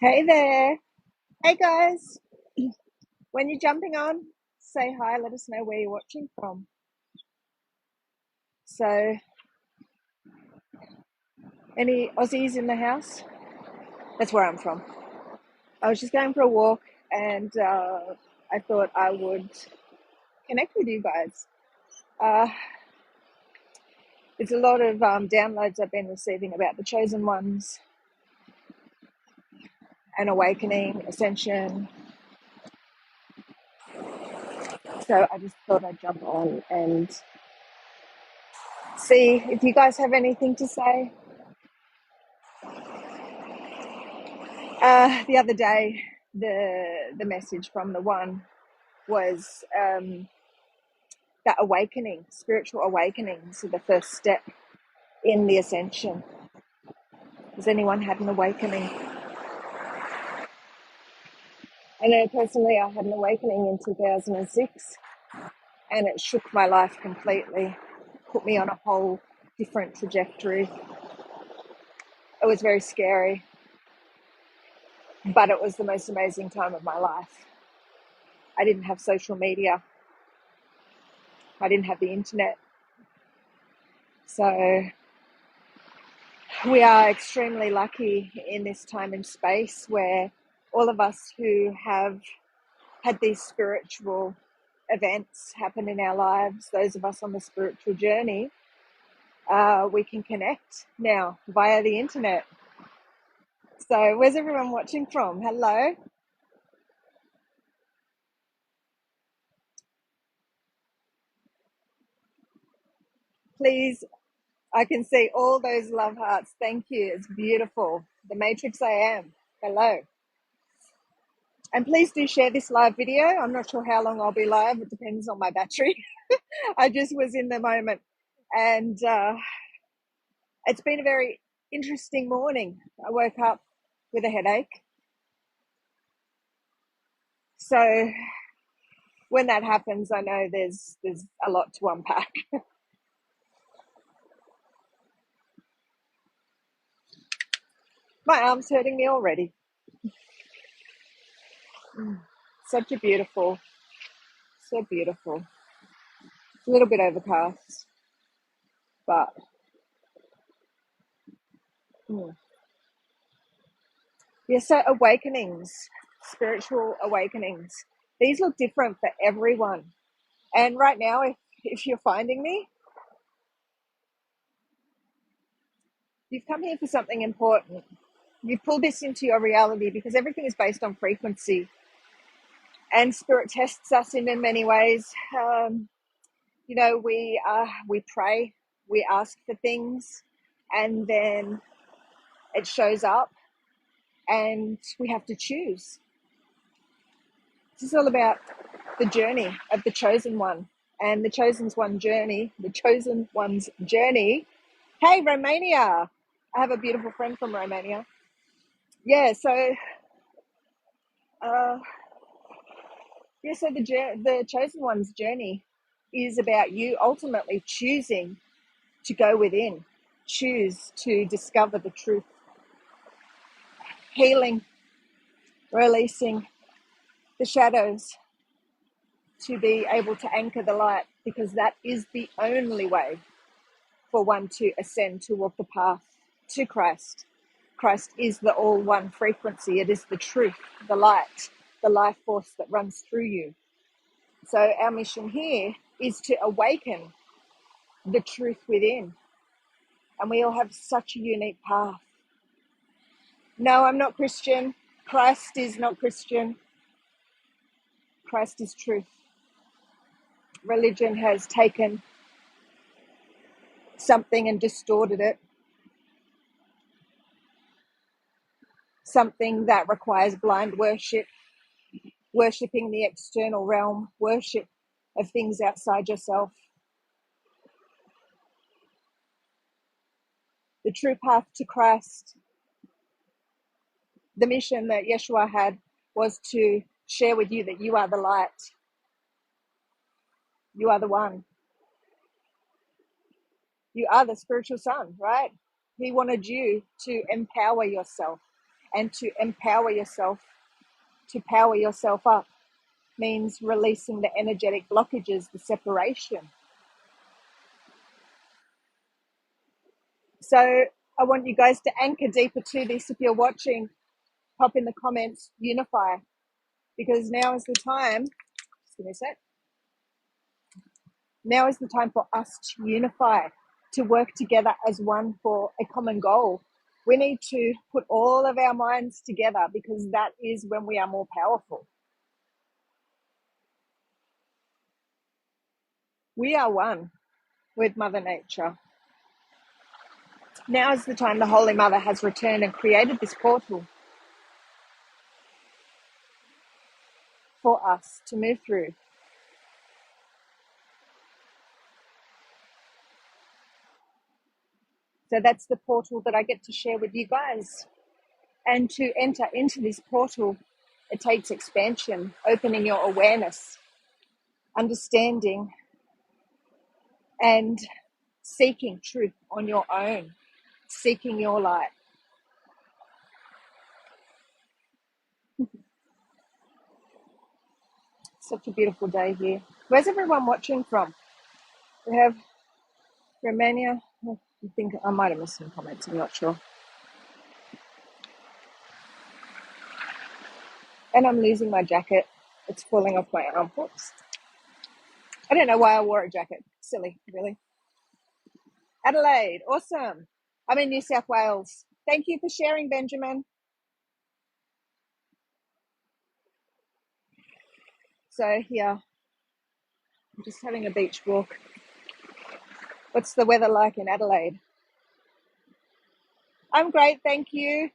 Hey there. Hey guys. When you're jumping on, say hi, let us know where you're watching from. So, any Aussies in the house? That's where I'm from. I was just going for a walk and I thought I would connect with you guys. Uh, there's a lot of downloads I've been receiving about the chosen ones and awakening, ascension. So I just thought I'd jump on and see if you guys have anything to say. The other day, the message from the one was that awakening, spiritual awakening. So the first step in the ascension. Has anyone had an awakening? I know personally I had an awakening in 2006 and it shook my life completely, put me on a whole different trajectory. It was very scary, but it was the most amazing time of my life. I didn't have social media. I didn't have the internet. So we are extremely lucky in this time and space where all of us who have had these spiritual events happen in our lives, those of us on the spiritual journey, we can connect now via the internet. So where's everyone watching from? Hello. Please, I can see all those love hearts. Thank you. It's beautiful. The Matrix I am. Hello. And please do share this live video. I'm not sure how long I'll be live. It depends on my battery. I just was in the moment. And it's been a very interesting morning. I woke up with a headache. So when that happens, I know there's a lot to unpack. My arm's hurting me already. Such a beautiful, so beautiful. It's a little bit overcast, but yeah. So awakenings, spiritual awakenings. These look different for everyone. And right now, if you're finding me, you've come here for something important. You pull this into your reality because everything is based on frequency. And spirit tests us in many ways. We pray, we ask for things, and then it shows up, and we have to choose. This is all about the journey of the chosen one, and the chosen one's journey. Hey, Romania! I have a beautiful friend from Romania. Yeah, so uh, so the chosen one's journey is about you ultimately choosing to go within, choose to discover the truth, healing, releasing the shadows to be able to anchor the light, because that is the only way for one to ascend, to walk the path to Christ. Christ is the all one frequency. It is the truth, the light, the life force that runs through you. So our mission here is to awaken the truth within. And we all have such a unique path. No, I'm not Christian. Christ is not Christian. Christ is truth. Religion has taken something and distorted it. Something that requires blind worship, worshipping the external realm, worship of things outside yourself. The true path to Christ, the mission that Yeshua had, was to share with you that you are the light. You are the one. You are the spiritual sun, right? He wanted you to empower yourself. And to empower yourself, to power yourself up, means releasing the energetic blockages, the separation. So I want you guys to anchor deeper to this. If you're watching, pop in the comments, unify, because now is the time, just give me a sec. Now is the time for us to unify, to work together as one for a common goal. We need to put all of our minds together, because that is when we are more powerful. We are one with Mother Nature. Now is the time the Holy Mother has returned and created this portal for us to move through. So that's the portal that I get to share with you guys. And to enter into this portal, it takes expansion, opening your awareness, understanding, and seeking truth on your own, seeking your light. Such a beautiful day here. Where's everyone watching from? We have Romania. I think I might have missed some comments, I'm not sure. And I'm losing my jacket. It's falling off my arm. Whoops. I don't know why I wore a jacket. Silly, really. Adelaide, awesome. I'm in New South Wales. Thank you for sharing, Benjamin. So here, I'm just having a beach walk. What's the weather like in Adelaide? I'm great, thank you.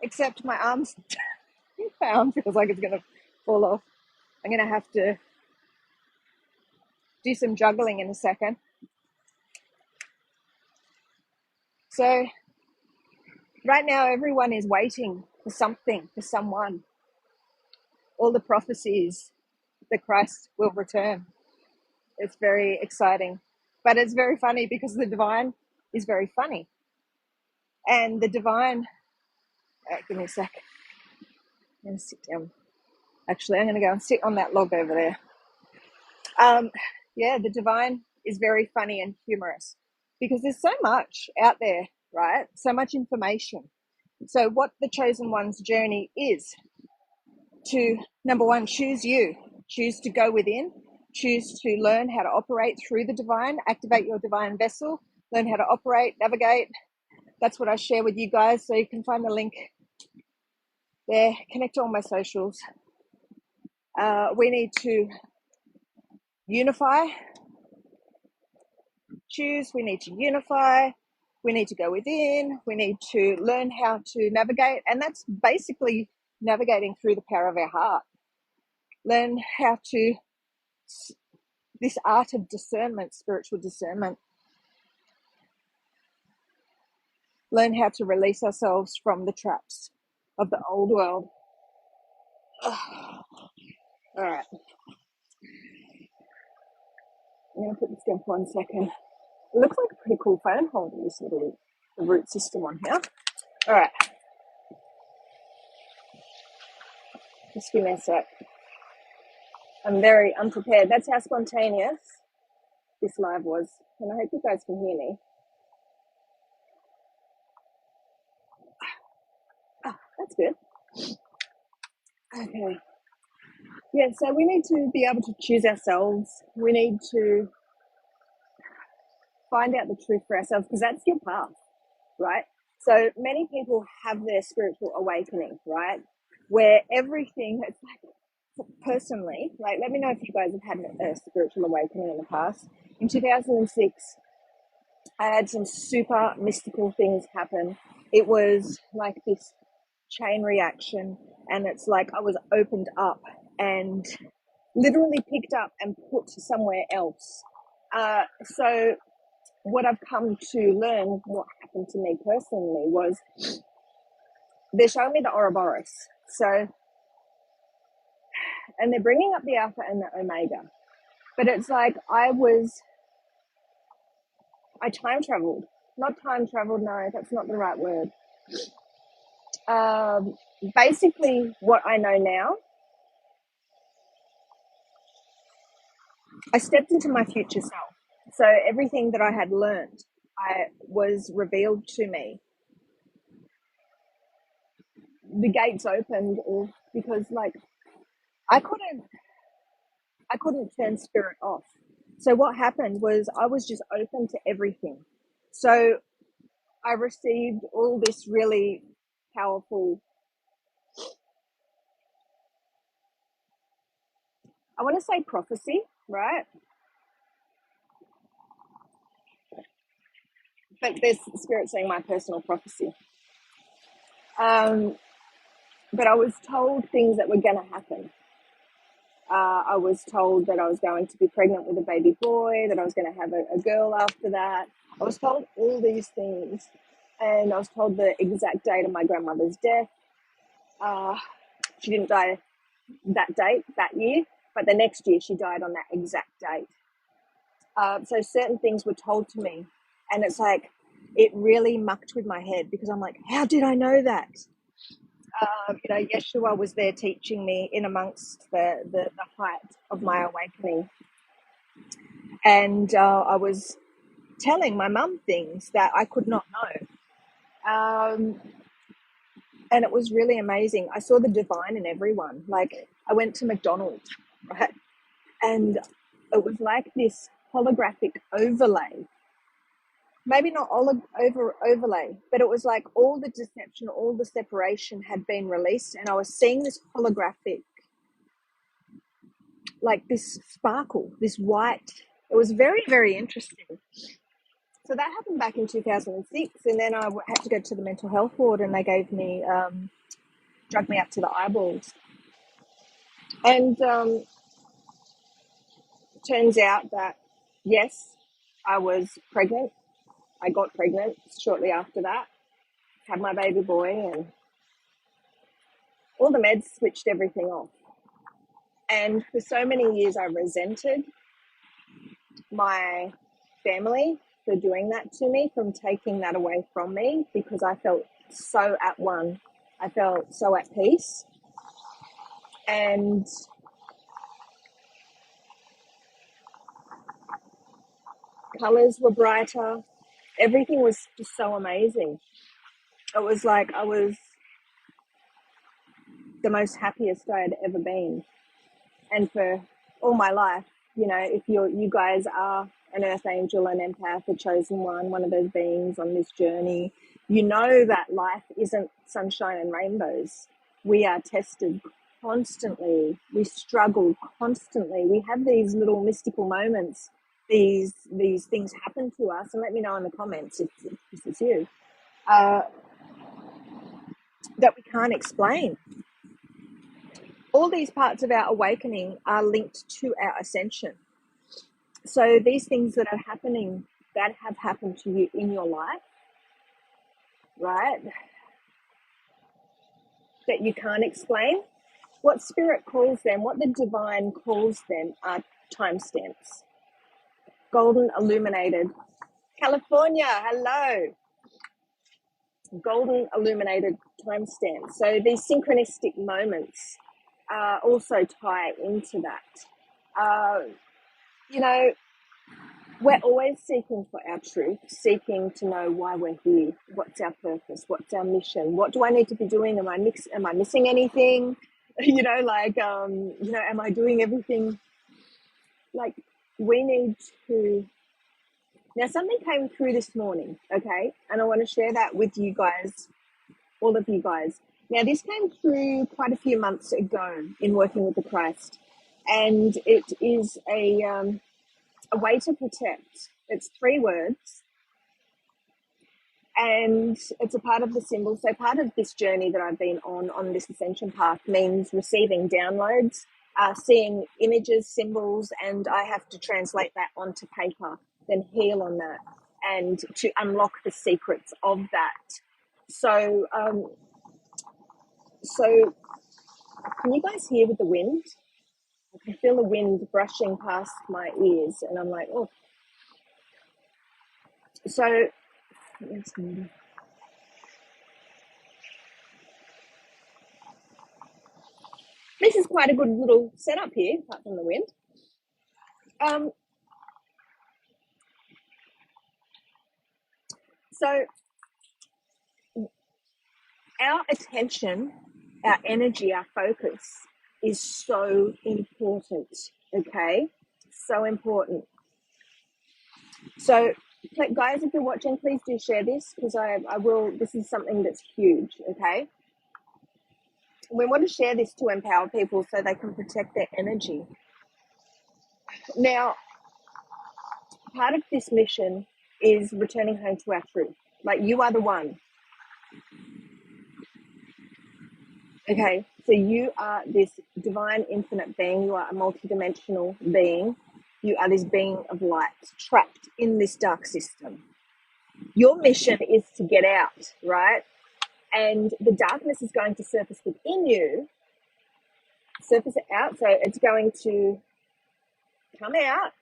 Except my arm feels like it's going to fall off. I'm going to have to do some juggling in a second. So right now, everyone is waiting for something, for someone. All the prophecies that Christ will return. It's very exciting. But it's very funny, because the divine is very funny. And the divine, give me a sec. I'm going to sit down. Actually, I'm going to go and sit on that log over there. Yeah, the divine is very funny and humorous, because there's so much out there, right? So much information. So what the chosen one's journey is to, number one, choose you, choose to go within, choose to learn how to operate through the divine, activate your divine vessel, learn how to operate, navigate. That's what I share with you guys. So you can find the link there, connect to all my socials. We need to unify, choose, we need to unify, we need to go within, we need to learn how to navigate, and that's basically navigating through the power of our heart. Learn how to, this art of discernment, spiritual discernment. Learn how to release ourselves from the traps of the old world. All right. I'm going to put this down for 1 second. It looks like a pretty cool phone holder, this little root system on here. All right. Just give me a sec. I'm very unprepared. That's how spontaneous this live was. And I hope you guys can hear me. Ah, that's good. Okay. Yeah, so we need to be able to choose ourselves. We need to find out the truth for ourselves, because that's your path, right? So many people have their spiritual awakening, right? Where everything, it's like, personally, like, let me know if you guys have had a spiritual awakening in the past. In 2006, I had some super mystical things happen. It was like this chain reaction, and it's like I was opened up and literally picked up and put somewhere else. So what I've come to learn, what happened to me personally, was they're showing me the Ouroboros. So, and they're bringing up the Alpha and the Omega. But it's like I time traveled. Not time traveled, no, that's not the right word. Um, Basically, what I know now, I stepped into my future self. So everything that I had learned, I was revealed to me. The gates opened, or because like I couldn't, I couldn't turn spirit off. So what happened was I was just open to everything. So I received all this really powerful, I want to say prophecy, right? But there's spirit saying my personal prophecy. Um, but I was told things that were going to happen. I was told that I was going to be pregnant with a baby boy, that I was going to have a girl after that. I was told all these things. And I was told the exact date of my grandmother's death. She didn't die that date, that year, but the next year she died on that exact date. So certain things were told to me. And it's like, it really mucked with my head because I'm like, how did I know that? Yeshua was there teaching me in amongst the height of my awakening. And I was telling my mum things that I could not know. And it was really amazing. I saw the divine in everyone. Like, I went to McDonald's, right? And it was like this holographic overlay. Maybe not overlay, but it was like all the deception, all the separation had been released. And I was seeing this holographic, like this sparkle, this white. It was very, very interesting. So that happened back in 2006. And then I had to go to the mental health ward and they gave me, drug me up to the eyeballs. And turns out that, yes, I was pregnant. I got pregnant shortly after that, had my baby boy, and all the meds switched everything off. And for so many years, I resented my family for doing that to me, from taking that away from me, because I felt so at one. I felt so at peace. And colors were brighter. Everything was just so amazing. It was like I was the most happiest I had ever been. And for all my life, if you guys are an earth angel, an empath, a chosen one of those beings on this journey, you know that life isn't sunshine and rainbows. We are tested constantly. We struggle constantly. We have these little mystical moments. These things happen to us, and let me know in the comments if this is you, that we can't explain. All these parts of our awakening are linked to our ascension. So these things that are happening, that have happened to you in your life, right, that you can't explain, what spirit calls them, what the divine calls them, are timestamps. Golden illuminated. California, hello. Golden illuminated timestamps. So these synchronistic moments also tie into that. We're always seeking for our truth, seeking to know why we're here. What's our purpose? What's our mission? What do I need to be doing? Am I missing anything? Am I doing everything? Like, we need to. Now, something came through this morning, okay? And I want to share that with you guys, all of you guys. Now, this came through quite a few months ago in working with the Christ. And it is a way to protect. It's 3 words, and it's a part of the symbol. So part of this journey that I've been on this ascension path, means receiving downloads, seeing images, symbols, and I have to translate that onto paper, then heal on that, and to unlock the secrets of that. So, can you guys hear with the wind? I can feel the wind brushing past my ears, and I'm like, oh. So, This is quite a good little setup here, apart from the wind. So our attention, our energy, our focus is so important, okay? So important. So, guys, if you're watching, please do share this, because I will, this is something that's huge, okay? We want to share this to empower people so they can protect their energy. Now, part of this mission is returning home to our truth. Like, you are the one. Okay, so you are this divine infinite being. You are a multidimensional being. You are this being of light trapped in this dark system. Your mission is to get out, right? And the darkness is going to surface within you, surface it out. So it's going to come out.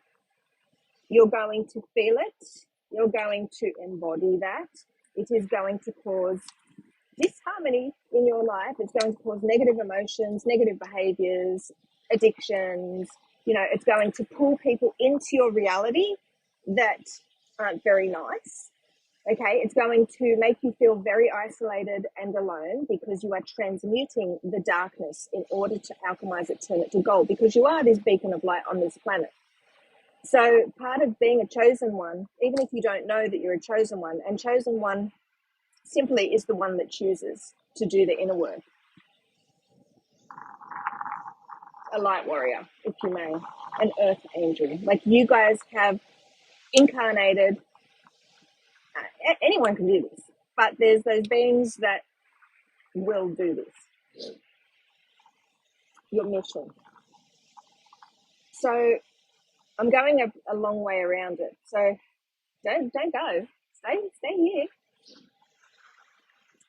You're going to feel it. You're going to embody that. It is going to cause disharmony in your life. It's going to cause negative emotions, negative behaviors, addictions. You know, it's going to pull people into your reality that aren't very nice. Okay, it's going to make you feel very isolated and alone, because you are transmuting the darkness in order to alchemize it, turn it to gold, because you are this beacon of light on this planet. So part of being a chosen one, even if you don't know that you're a chosen one, and chosen one simply is the one that chooses to do the inner work. A light warrior, if you may, an earth angel. Like, you guys have incarnated, anyone can do this, but there's those beings that will do this. Your mission. So I'm going a long way around it. So don't go. Stay here.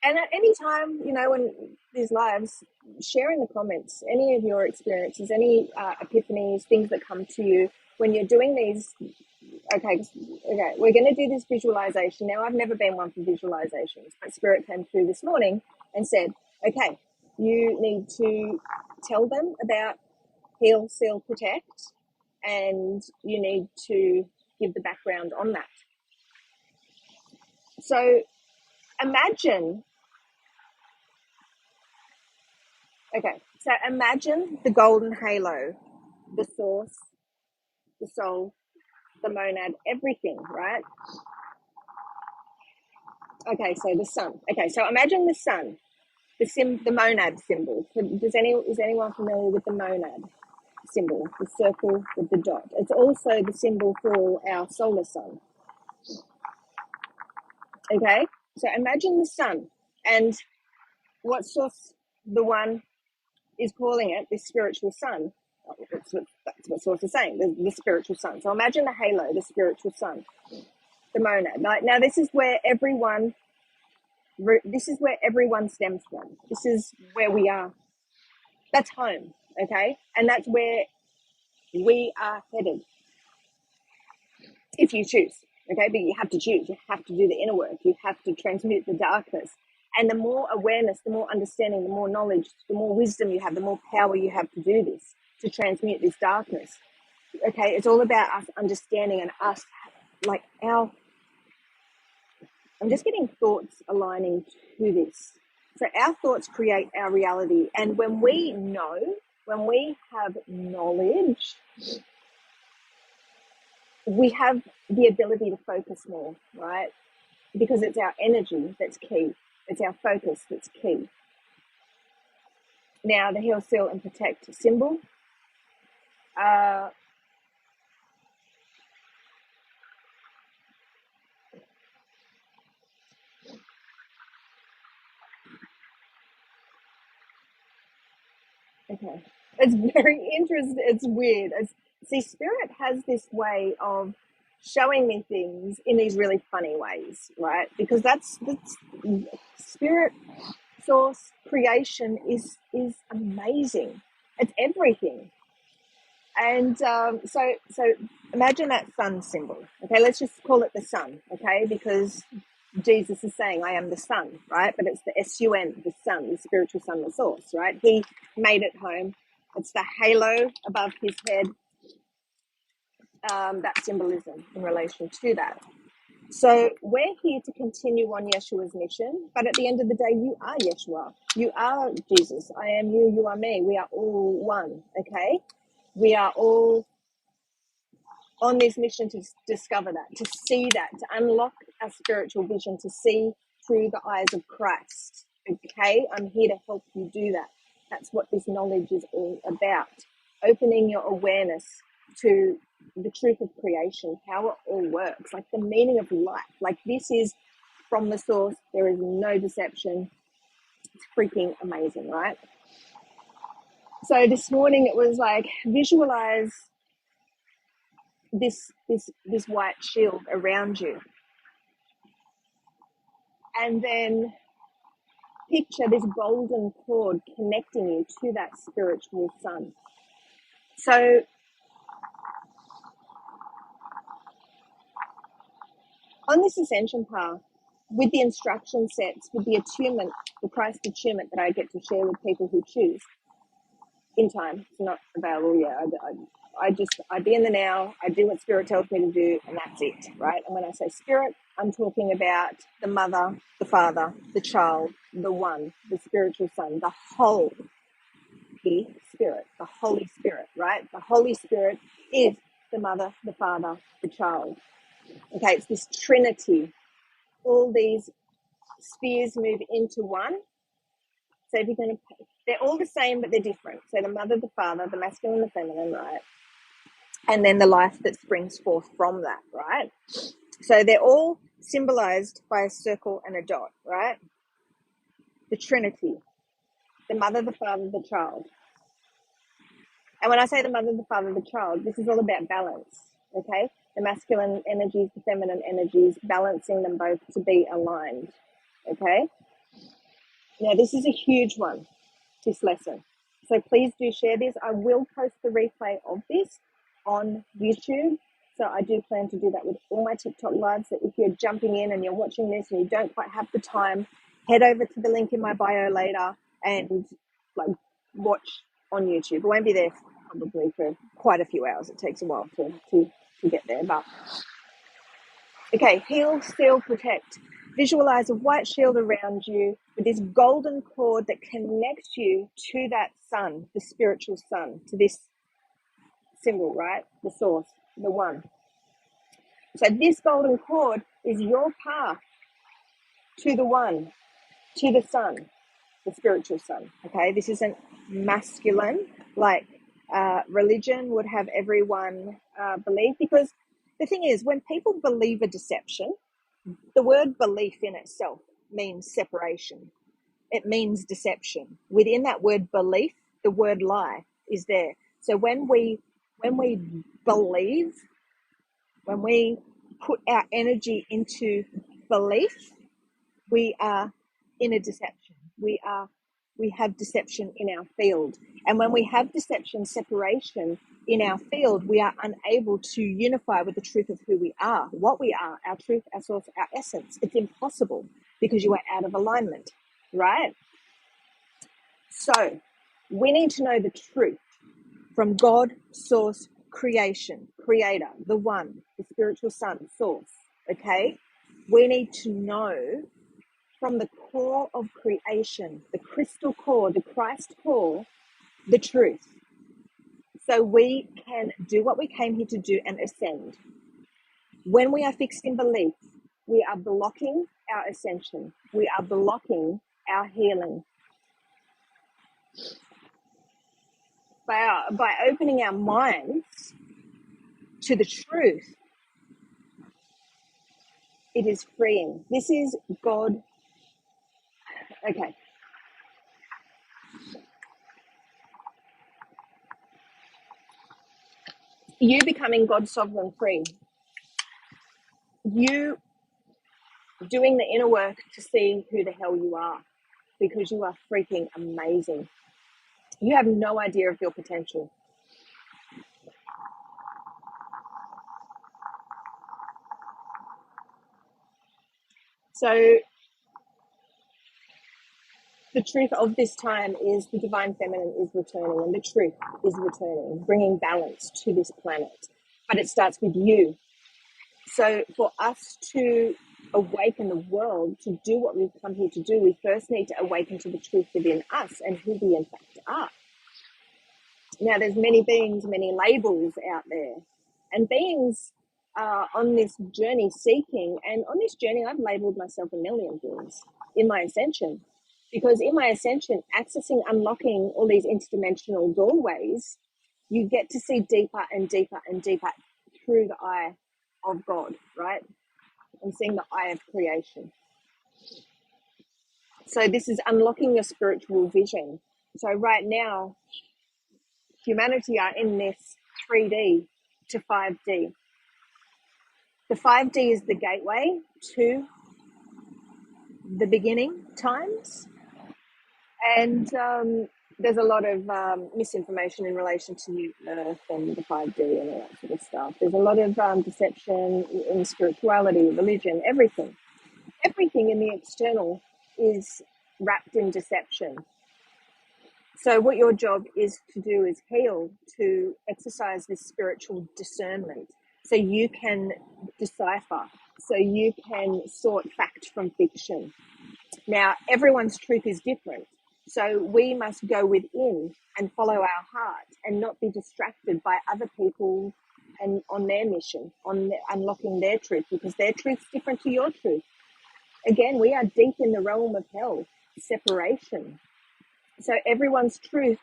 And at any time, you know, when these lives, share in the comments any of your experiences, any epiphanies, things that come to you when you're doing these. Okay, we're going to do this visualization. Now, I've never been one for visualizations, but Spirit came through this morning and said, okay, you need to tell them about heal, seal, protect, and you need to give the background on that. So imagine the golden halo, the source, the soul, the monad, everything, right? Okay, so the sun. Okay, so imagine the sun, the monad symbol. Is anyone familiar with the monad symbol, the circle with the dot? It's also the symbol for our solar sun. Okay, so imagine the sun, and what source the one is calling it, this spiritual sun. That's what source is saying, the spiritual sun. So imagine the halo, the spiritual sun, the monad. Now this is where everyone stems from. This is where we are. That's home, okay? And that's where we are headed, if you choose, okay? But you have to choose. You have to do the inner work. You have to transmute the darkness. And the more awareness, the more understanding, the more knowledge, the more wisdom you have, the more power you have to do this, to transmute this darkness. Okay, it's all about us understanding and us, like I'm just getting thoughts aligning to this. So our thoughts create our reality. And when we have knowledge, we have the ability to focus more, right? Because it's our energy that's key. It's our focus that's key. Now, the heal, seal, and protect symbol. Okay. It's very interesting. It's weird. See, Spirit has this way of showing me things in these really funny ways, right? Because that's Spirit, source, creation is amazing. It's everything. And so imagine that sun symbol. Okay, let's just call it the sun, okay? Because Jesus is saying, I am the sun, right? But it's the S-U-N, the sun, the spiritual sun, the source, right? He made it home. It's the halo above his head, that symbolism in relation to that. So we're here to continue on Yeshua's mission, but at the end of the day, you are Yeshua. You are Jesus. I am you, you are me. We are all one, okay? We are all on this mission to discover that, to see that, to unlock our spiritual vision, to see through the eyes of Christ, okay? I'm here to help you do that. That's what this knowledge is all about. Opening your awareness to the truth of creation, how it all works, like the meaning of life. Like this is from the source. There is no deception. It's freaking amazing, right? So this morning it was like visualize this white shield around you, and then picture this golden cord connecting you to that spiritual sun. So on this ascension path, with the instruction sets, with the attunement, the Christ attunement that I get to share with people who choose in time, it's not available yet. I be in the now, I do what spirit tells me to do, and that's it, right? And when I say spirit, I'm talking about the mother, the father, the child, the one, the spiritual son, the whole spirit, the Holy Spirit, right? The Holy Spirit is the mother, the father, the child. Okay, it's this trinity. All these spheres move into one. So if you're going to, they're all the same, but they're different. So the mother, the father, the masculine, the feminine, right? And then the life that springs forth from that, right? So they're all symbolized by a circle and a dot, right? The trinity, the mother, the father, the child. And when I say the mother, the father, the child, this is all about balance, okay? The masculine energies, the feminine energies, balancing them both to be aligned, okay? Now, this is a huge one, this lesson. So please do share this. I will post the replay of this on YouTube. So I do plan to do that with all my TikTok lives. So if you're jumping in and you're watching this and you don't quite have the time, head over to the link in my bio later and like watch on YouTube. It won't be there probably for quite a few hours. It takes a while to get there. But okay, heal, seal, protect. Visualize a white shield around you with this golden cord that connects you to that sun, the spiritual sun, to this symbol, right? The source, the one. So this golden cord is your path to the one, to the sun, the spiritual sun. Okay, this isn't masculine like religion would have everyone believe, because the thing is, when people believe a deception, the word belief in itself means separation. It means deception. Within that word belief, the word lie is there. So when we believe, when we put our energy into belief, we are in a deception. We have deception in our field. And when we have deception, separation in our field, we are unable to unify with the truth of who we are, what we are, our truth, our source, our essence. It's impossible because you are out of alignment, right? So we need to know the truth from God, source, creation, creator, the one, the spiritual sun, source, okay? We need to know from the core of creation, the crystal core, the Christ core, the truth. So we can do what we came here to do and ascend. When we are fixed in belief, we are blocking our ascension. We are blocking our healing. By opening our minds to the truth, it is freeing. This is God. Okay. You becoming God sovereign free. You doing the inner work to see who the hell you are, because you are freaking amazing. You have no idea of your potential. So The truth of this time is the divine feminine is returning, and the truth is returning, bringing balance to this planet. But it starts with you. So for us to awaken the world to do what we've come here to do, we first need to awaken to the truth within us and who we in fact are. Now, there's many beings, many labels out there, and beings are on this journey seeking. And on this journey, I've labeled myself a million things in my ascension, because in my ascension, accessing, unlocking all these interdimensional doorways, you get to see deeper and deeper and deeper through the eye of God, right? And seeing the eye of creation. So this is unlocking your spiritual vision. So right now, humanity are in this 3D to 5D. The 5D is the gateway to the beginning times. And there's a lot of misinformation in relation to New Earth and the 5D and all that sort of stuff. There's a lot of deception in spirituality, religion, everything. Everything in the external is wrapped in deception. So what your job is to do is heal, to exercise this spiritual discernment so you can decipher, so you can sort fact from fiction. Now, everyone's truth is different. So we must go within and follow our heart and not be distracted by other people and on their mission, on unlocking their truth, because their truth's different to your truth. Again, we are deep in the realm of hell, separation. So everyone's truth,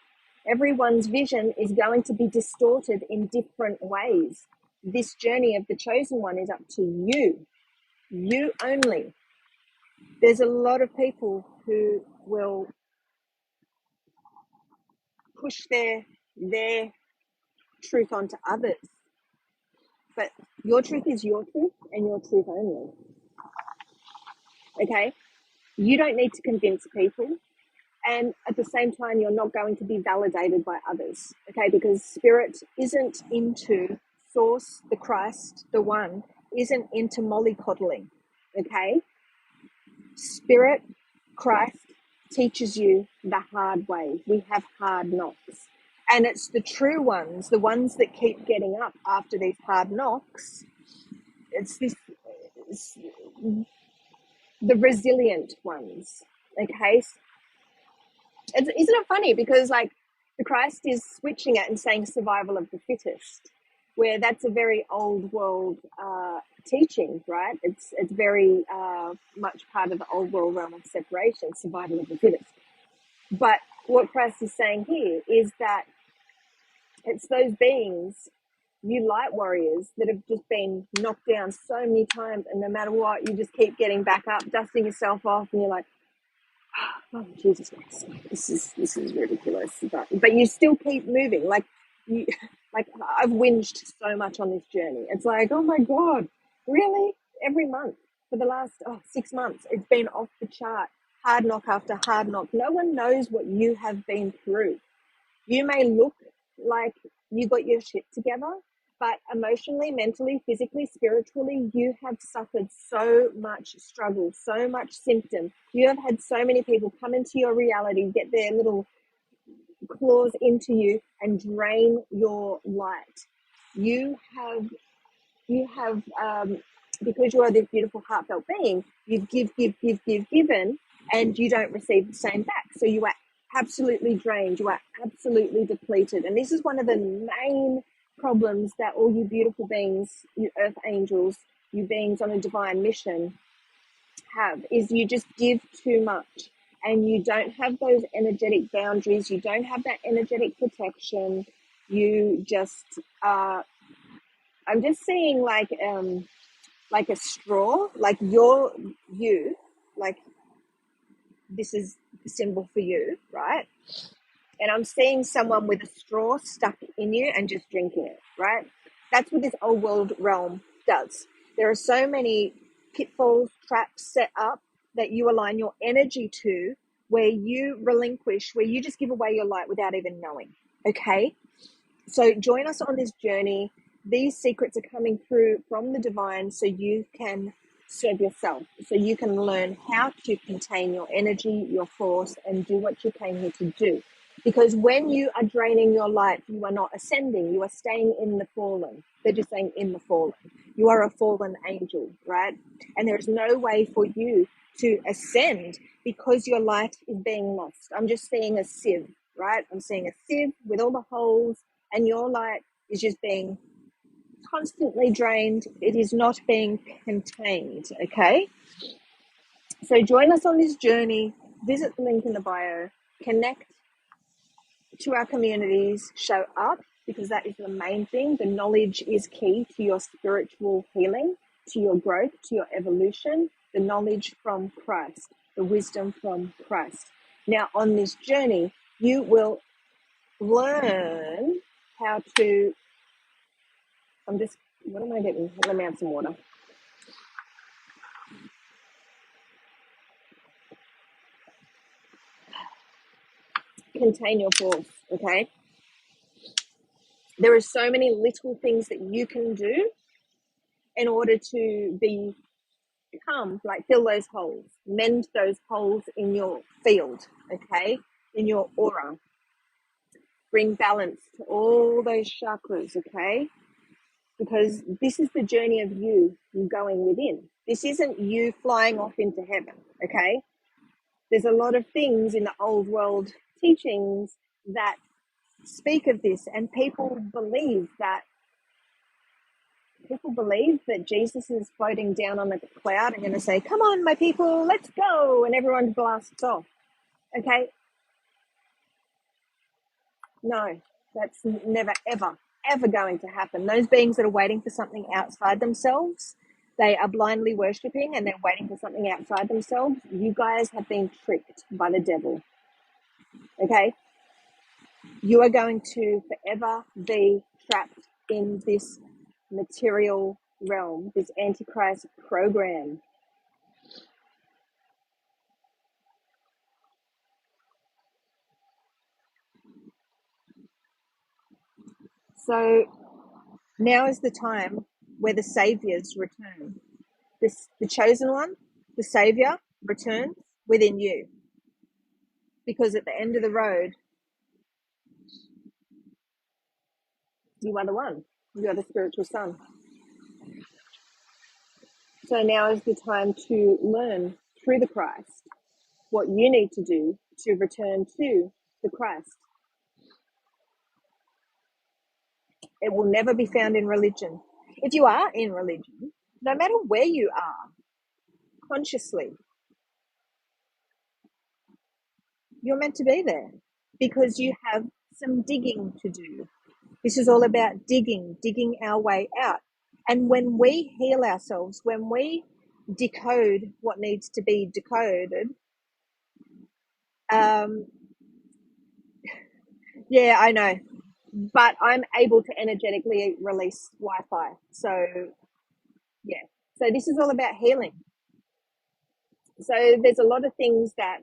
everyone's vision is going to be distorted in different ways. This journey of the chosen one is up to you only. There's a lot of people who will push their truth onto others. But your truth is your truth and your truth only. Okay? You don't need to convince people. And at the same time, you're not going to be validated by others, okay? Because spirit isn't into source, the Christ, the one, isn't into mollycoddling, okay? Spirit, Christ, teaches you the hard way. We have hard knocks. And it's the true ones, the ones that keep getting up after these hard knocks. It's the resilient ones, okay? Isn't it funny? Because like the Christ is switching it and saying survival of the fittest, where that's a very old world teaching, right? It's very much part of the old world realm of separation, survival of the fittest. But what Christ is saying here is that it's those beings, you light warriors, that have just been knocked down so many times, and no matter what, you just keep getting back up, dusting yourself off, and you're like, oh Jesus Christ, this is ridiculous. But you still keep moving. Like I've whinged so much on this journey. It's like, oh my God, really? Every month for the last 6 months, it's been off the chart. Hard knock after hard knock. No one knows what you have been through. You may look like you got your shit together, but emotionally, mentally, physically, spiritually, you have suffered so much struggle, so much symptom. You have had so many people come into your reality, get their little claws into you and drain your light. You have because you are this beautiful heartfelt being, you've given, and you don't receive the same back. So you are absolutely drained. You are absolutely depleted. And this is one of the main problems that all you beautiful beings, you earth angels, you beings on a divine mission have, is you just give too much and you don't have those energetic boundaries. You don't have that energetic protection. You just I'm just seeing like a straw, like you, like this is the symbol for you, right? And I'm seeing someone with a straw stuck in you and just drinking it, right? That's what this old world realm does. There are so many pitfalls, traps set up that you align your energy to, where you relinquish, where you just give away your light without even knowing, okay? So join us on this journey. These secrets are coming through from the divine so you can serve yourself, so you can learn how to contain your energy, your force, and do what you came here to do. Because when you are draining your light, you are not ascending, you are staying in the fallen. They're just saying in the fallen. You are a fallen angel, right? And there is no way for you to ascend because your light is being lost. I'm just seeing a sieve, right? I'm seeing a sieve with all the holes, and your light is just being constantly drained. It is not being contained. Okay, so join us on this journey. Visit the link in the bio, connect to our communities, show up, because that is the main thing. The knowledge is key to your spiritual healing, to your growth, to your evolution. The knowledge from Christ, the wisdom from Christ. Now on this journey you will learn how to, what am I getting? Let me have some water. Contain your force, okay? There are so many little things that you can do in order to become, like, fill those holes, mend those holes in your field, okay? In your aura. Bring balance to all those chakras, okay? Because this is the journey of you going within. This isn't you flying off into heaven, okay? There's a lot of things in the old world teachings that speak of this, and people believe that Jesus is floating down on the cloud and going to say, "Come on, my people, let's go," and everyone blasts off. Okay? No, that's never, ever, ever going to happen. Those beings that are waiting for something outside themselves, they are blindly worshipping, and they're waiting for something outside themselves. You guys have been tricked by the devil. Okay? You are going to forever be trapped in this material realm, this Antichrist program. So now is the time where the saviors return. The chosen one, the savior, returns within you. Because at the end of the road, you are the one. You are the spiritual son. So now is the time to learn through the Christ what you need to do to return to the Christ. It will never be found in religion. If you are in religion, no matter where you are, consciously, you're meant to be there because you have some digging to do. This is all about digging our way out. And when we heal ourselves, when we decode what needs to be decoded, yeah, I know, but I'm able to energetically release Wi-Fi. So, yeah. So this is all about healing. So there's a lot of things that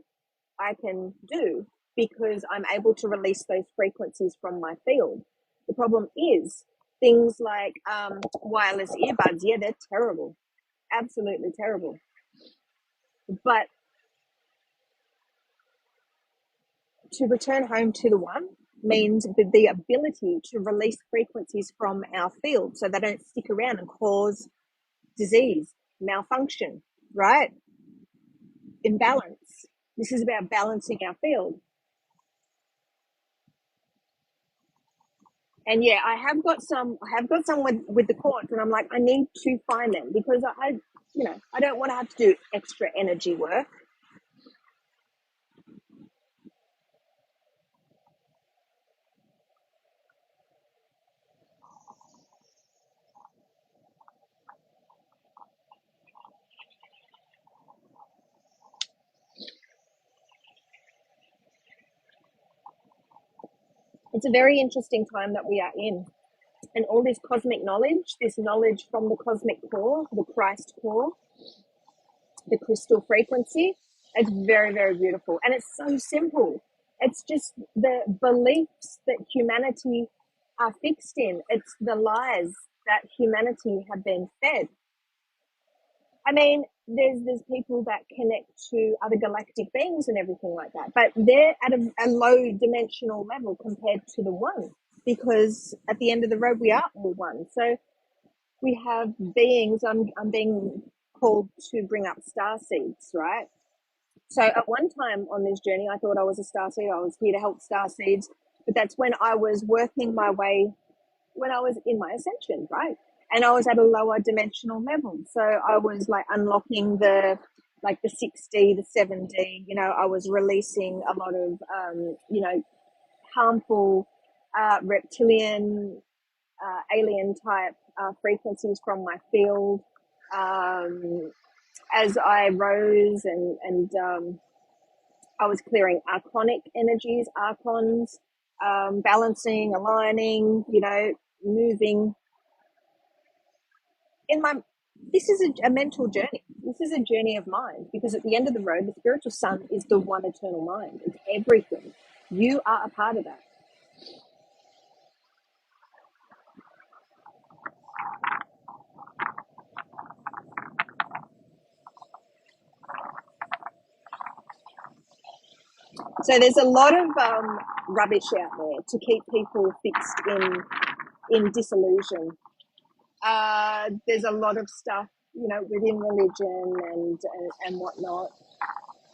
I can do because I'm able to release those frequencies from my field. The problem is things like wireless earbuds. Yeah, they're terrible. Absolutely terrible. But to return home to the one means the ability to release frequencies from our field so they don't stick around and cause disease, malfunction, right? Imbalance. This is about balancing our field. And yeah, I have got some with the cords, and I'm like, I need to find them because I don't want to have to do extra energy work. It's a very interesting time that we are in. And all this cosmic knowledge, this knowledge from the cosmic core, the Christ core, the crystal frequency, it's very, very beautiful. And it's so simple. It's just the beliefs that humanity are fixed in. It's the lies that humanity have been fed. I mean, there's people that connect to other galactic beings and everything like that, but they're at a low dimensional level compared to the one, because at the end of the road we are all one. So we have beings. I'm being called to bring up star seeds, right? So at one time on this journey, I thought I was a star seed. I was here to help star seeds, but that's when I was working my way, when I was in my ascension, right? And I was at a lower dimensional level. So I was like unlocking the 6D, the 7D, I was releasing a lot of, harmful reptilian, alien type frequencies from my field. As I rose and I was clearing archonic energies, archons, balancing, aligning, moving in my. This is a mental journey. This is a journey of mind, because at the end of the road, the spiritual sun is the one eternal mind. It's everything. You are a part of that. So there's a lot of rubbish out there to keep people fixed in disillusion. There's a lot of stuff, within religion and whatnot,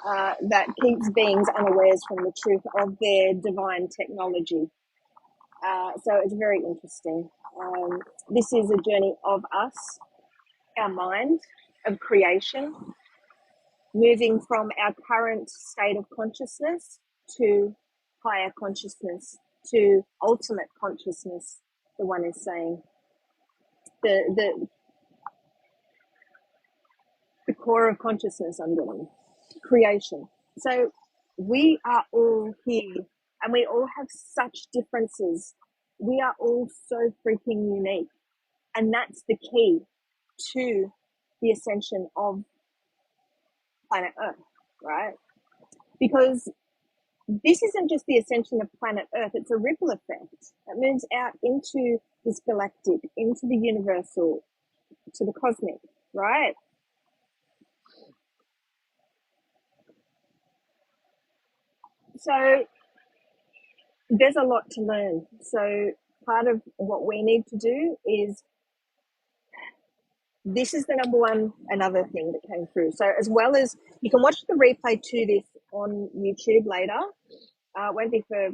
that keeps beings unawares from the truth of their divine technology. So it's very interesting. This is a journey of us, our mind, of creation, moving from our current state of consciousness to higher consciousness, to ultimate consciousness, the one is saying. The core of consciousness, I'm doing creation. So we are all here, and we all have such differences. We are all so freaking unique, and that's the key to the ascension of planet Earth, right? Because this isn't just the ascension of planet Earth, it's a ripple effect that moves out into this galactic, into the universal, to the cosmic, right? So there's a lot to learn. So part of what we need to do is, this is the number one, another thing that came through. So as well as, you can watch the replay to this on YouTube later. It won't be for,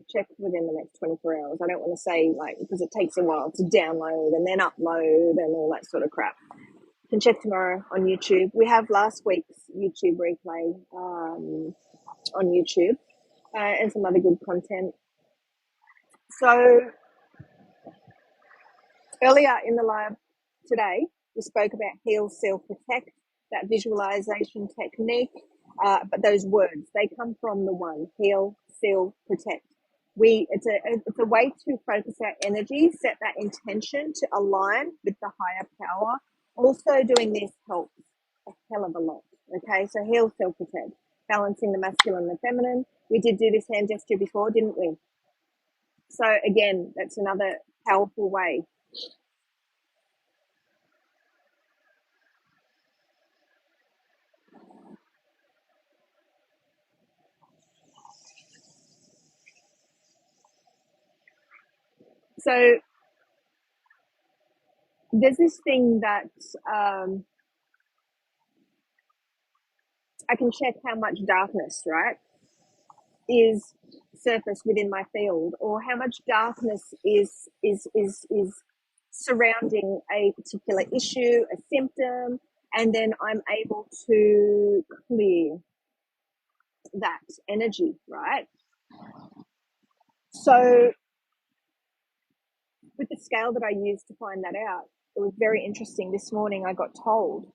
check within the next 24 hours. I don't want to say, because it takes a while to download and then upload and all that sort of crap. You can check tomorrow on YouTube. We have last week's YouTube replay on YouTube, and some other good content. So earlier in the live today, we spoke about heal, seal, protect, that visualization technique. But those words, they come from the one: heal, seal, protect. It's a way to focus our energy, set that intention to align with the higher power. Also, doing this helps a hell of a lot. Okay, so heal, seal, protect, balancing the masculine and the feminine. We did do this hand gesture before, didn't we? So again, that's another powerful way. So there's this thing that I can check how much darkness, right, is surface within my field, or how much darkness is surrounding a particular issue, a symptom, and then I'm able to clear that energy, right? So with the scale that I used to find that out, it was very interesting. This morning I got told,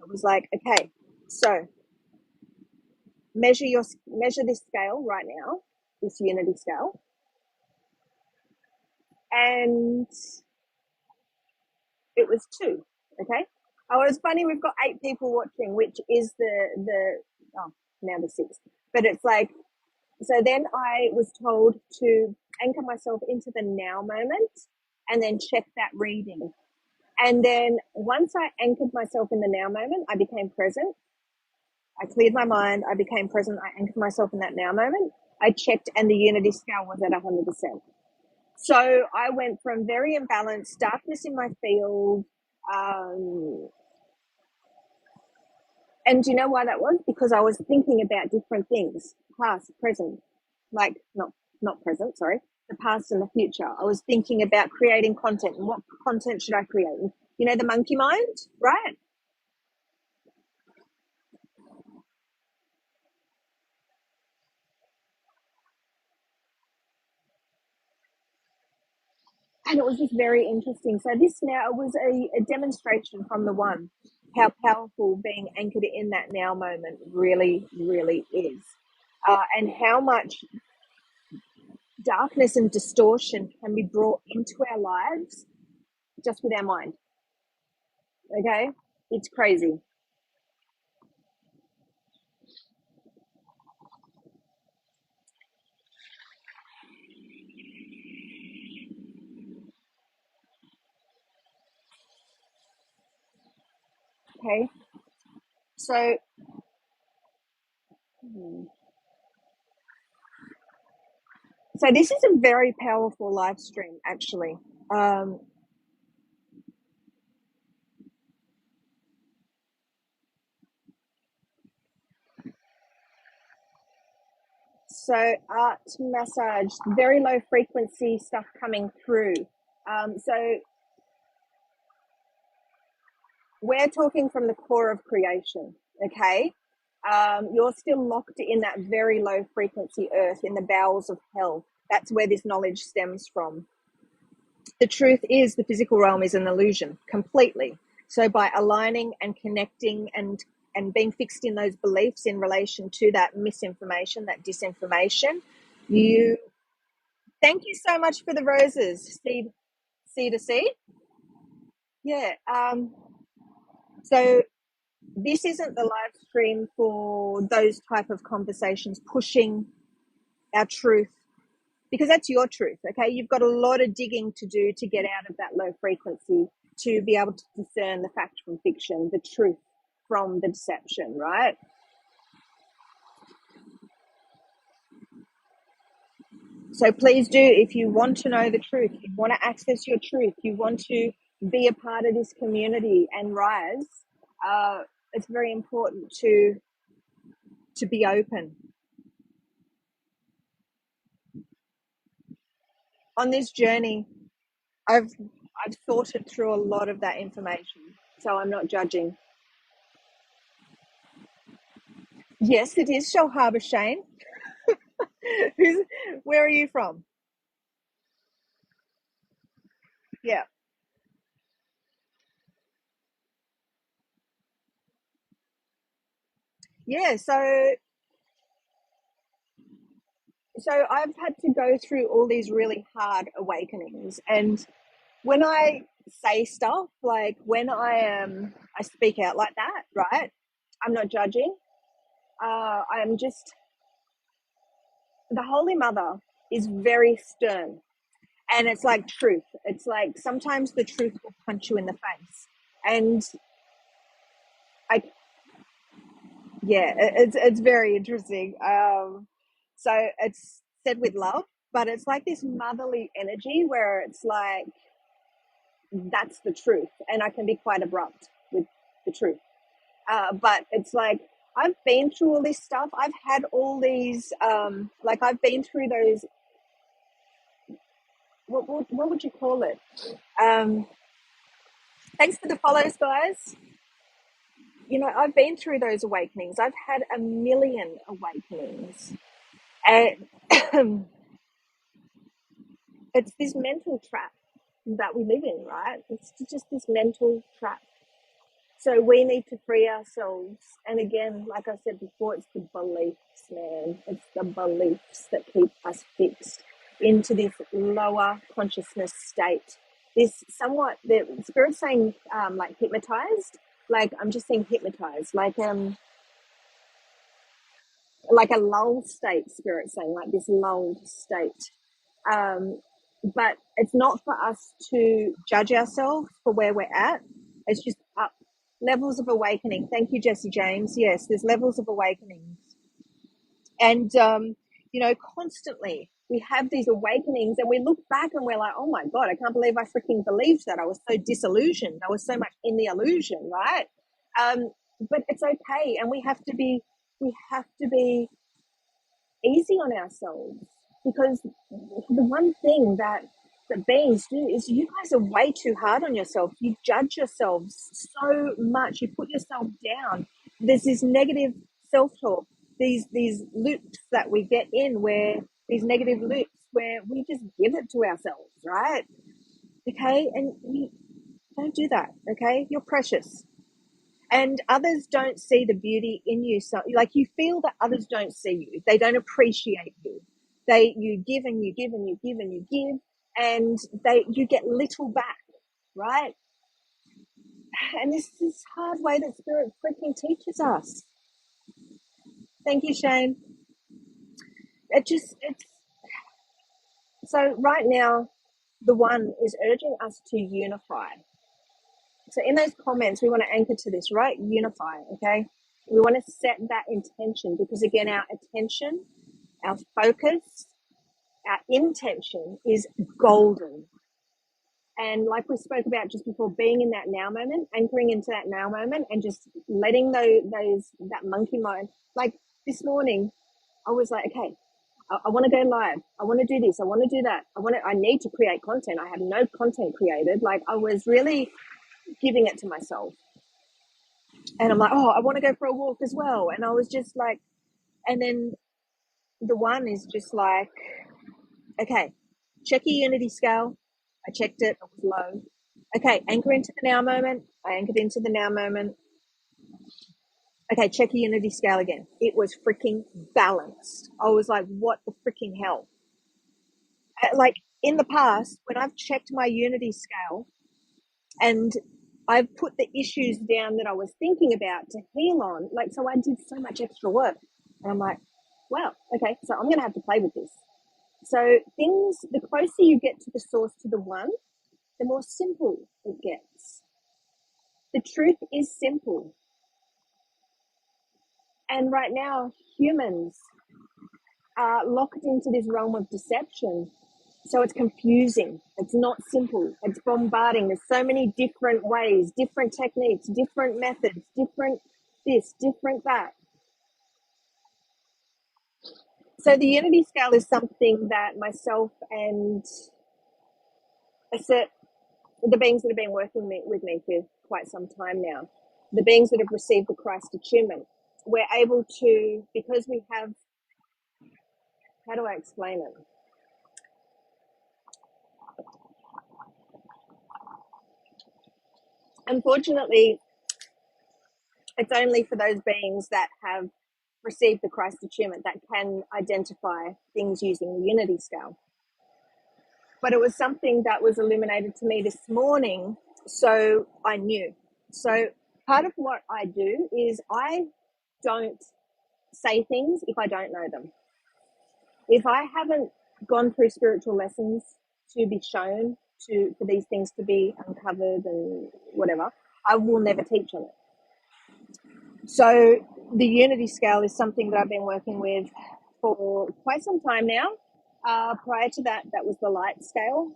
it was like, okay, so measure this scale right now, this unity scale, and it was 2. Okay. Oh, it's funny, we've got 8 people watching, which is the now the 6. But it's like, so then I was told to anchor myself into the now moment and then check that reading. And then once I anchored myself in the now moment, I became present. I cleared my mind. I became present. I anchored myself in that now moment. I checked, and the unity scale was at 100%. So I went from very imbalanced, darkness in my field. And do you know why that was? Because I was thinking about different things, past, present, like not present, sorry, the past and the future. I was thinking about creating content and what content should I create? You know, the monkey mind, right? And it was just very interesting. So this now was a demonstration from the one, how powerful being anchored in that now moment really, really is. And how much darkness and distortion can be brought into our lives just with our mind. Okay? It's crazy. Okay? So, so this is a very powerful live stream, actually. Um, so art, massage, very low frequency stuff coming through. So we're talking from the core of creation, okay? You're still locked in that very low frequency earth in the bowels of hell. That's where this knowledge stems from. The truth is the physical realm is an illusion completely. So by aligning and connecting and being fixed in those beliefs in relation to that misinformation, that disinformation, you thank you so much for the roses. Seed to seed. Yeah. So this isn't the live stream for those type of conversations pushing our truth, because that's your truth. Okay, you've got a lot of digging to do to get out of that low frequency to be able to discern the fact from fiction, the truth from the deception, right? So please do, if you want to know the truth, you want to access your truth, you want to be a part of this community and rise, it's very important to be open. On this journey, I've sorted through a lot of that information, so I'm not judging. Yes, it is Shell Harbour, Shane. Where are you from? Yeah. Yeah, so I've had to go through all these really hard awakenings, and when I say stuff, like when I speak out like that, right? I'm not judging. I'm just the Holy Mother is very stern, and it's like truth. It's like sometimes the truth will punch you in the face, and I yeah, it's very interesting. So it's said with love, but it's like this motherly energy where it's like that's the truth, and I can be quite abrupt with the truth. But it's like I've been through all this stuff. I've had all these, like I've been through those. What would you call it? Um, Thanks for the follows, guys. You know, I've been through those awakenings. I've had a million awakenings, and it's this mental trap that we live in, right? It's just this mental trap. So we need to free ourselves. And again, like I said before, it's the beliefs, man. It's the beliefs that keep us fixed into this lower consciousness state. This somewhat, the spirit's saying like hypnotized. Like I'm just saying hypnotized, like a lull state, spirit saying, like this lulled state. Um, But it's not for us to judge ourselves for where we're at. It's just up levels of awakening. Thank you, Jesse James. Yes, there's levels of awakening. And, constantly we have these awakenings and we look back and we're like, oh my God, I can't believe I freaking believed that. I was so disillusioned. I was so much in the illusion, right? But it's okay. And we have to be easy on ourselves, because the one thing that beings do is you guys are way too hard on yourself. You judge yourselves so much. You put yourself down. There's this negative self-talk, these loops that we get in, where these negative loops where we just give it to ourselves, right? Okay, and we don't do that. Okay, you're precious. And others don't see the beauty in you. So, like, you feel that others don't see you. They don't appreciate you. You give and you give and you give and you give, and you get little back, right? And this is this hard way that Spirit freaking teaches us. Thank you, Shane. It's so right now, the One is urging us to unify. So in those comments, we want to anchor to this, right? Unify, okay? We want to set that intention, because again, our attention, our focus, our intention is golden. And like we spoke about just before, being in that now moment, anchoring into that now moment, and just letting that monkey mind. Like this morning, I was like, okay, I want to go live. I want to do this. I want to do that. I need to create content. I have no content created. Like, I was really giving it to myself. And I'm like, oh, I want to go for a walk as well. And I was just like, and then the One is just like, okay, check your unity scale. I checked it, it was low. Okay, anchor into the now moment. I anchored into the now moment. Okay, check your unity scale again. It was freaking balanced. I was like, what the freaking hell? Like, in the past, when I've checked my unity scale and I've put the issues down that I was thinking about to heal on, like, so I did so much extra work. And I'm like, wow, okay, so I'm going to have to play with this. So the closer you get to the source, to the One, the more simple it gets. The truth is simple. And right now, humans are locked into this realm of deception. So it's confusing. It's not simple. It's bombarding. There's so many different ways, different techniques, different methods, different this, different that. So the unity scale is something that myself and the beings that have been working with me for quite some time now, the beings that have received the Christ attunement, we're able to, because we have, how do I explain it? Unfortunately, it's only for those beings that have received the Christ attunement that can identify things using the unity scale. But it was something that was illuminated to me this morning, so I knew. So part of what I do is I don't say things if I don't know them. If I haven't gone through spiritual lessons to be shown, for these things to be uncovered and whatever, I will never teach on it. So the unity scale is something that I've been working with for quite some time now. Prior to that, that was the light scale.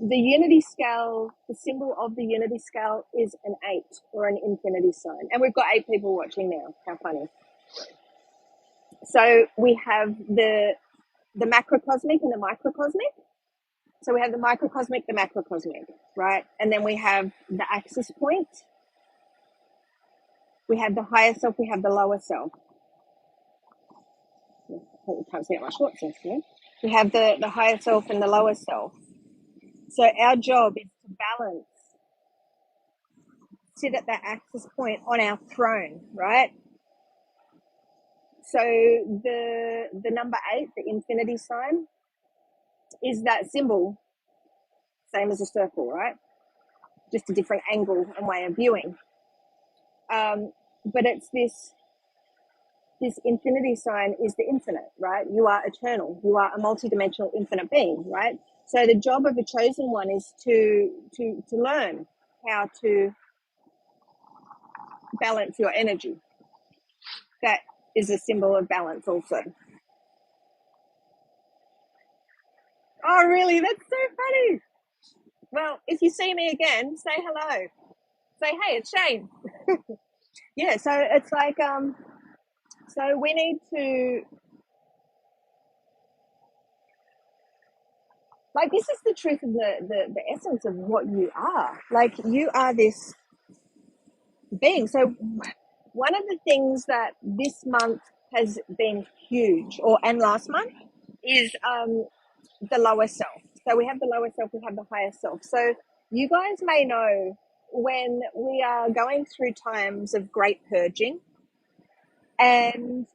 The unity scale, the symbol of the unity scale is an 8 or an infinity sign. And we've got 8 people watching now. How funny. So we have the macrocosmic and the microcosmic. So we have the microcosmic, the macrocosmic, right? And then we have the axis point. We have the higher self, we have the lower self. I can't see out my shorts here. We have the higher self and the lower self. So our job is to balance, sit at that axis point on our throne, right? So the number 8, the infinity sign, is that symbol, same as a circle, right? Just a different angle and way of viewing. But it's this this infinity sign is the infinite, right? You are eternal. You are a multidimensional infinite being, right? So the job of a chosen one is to learn how to balance your energy. That is a symbol of balance also. Oh, really? That's so funny. Well, if you see me again, say hello. Say, hey, it's Shane. Yeah, so it's like, so we need to, like, this is the truth of the essence of what you are. Like, you are this being. So one of the things that this month has been huge, and last month, is the lower self. So we have the lower self, we have the higher self. So you guys may know when we are going through times of great purging and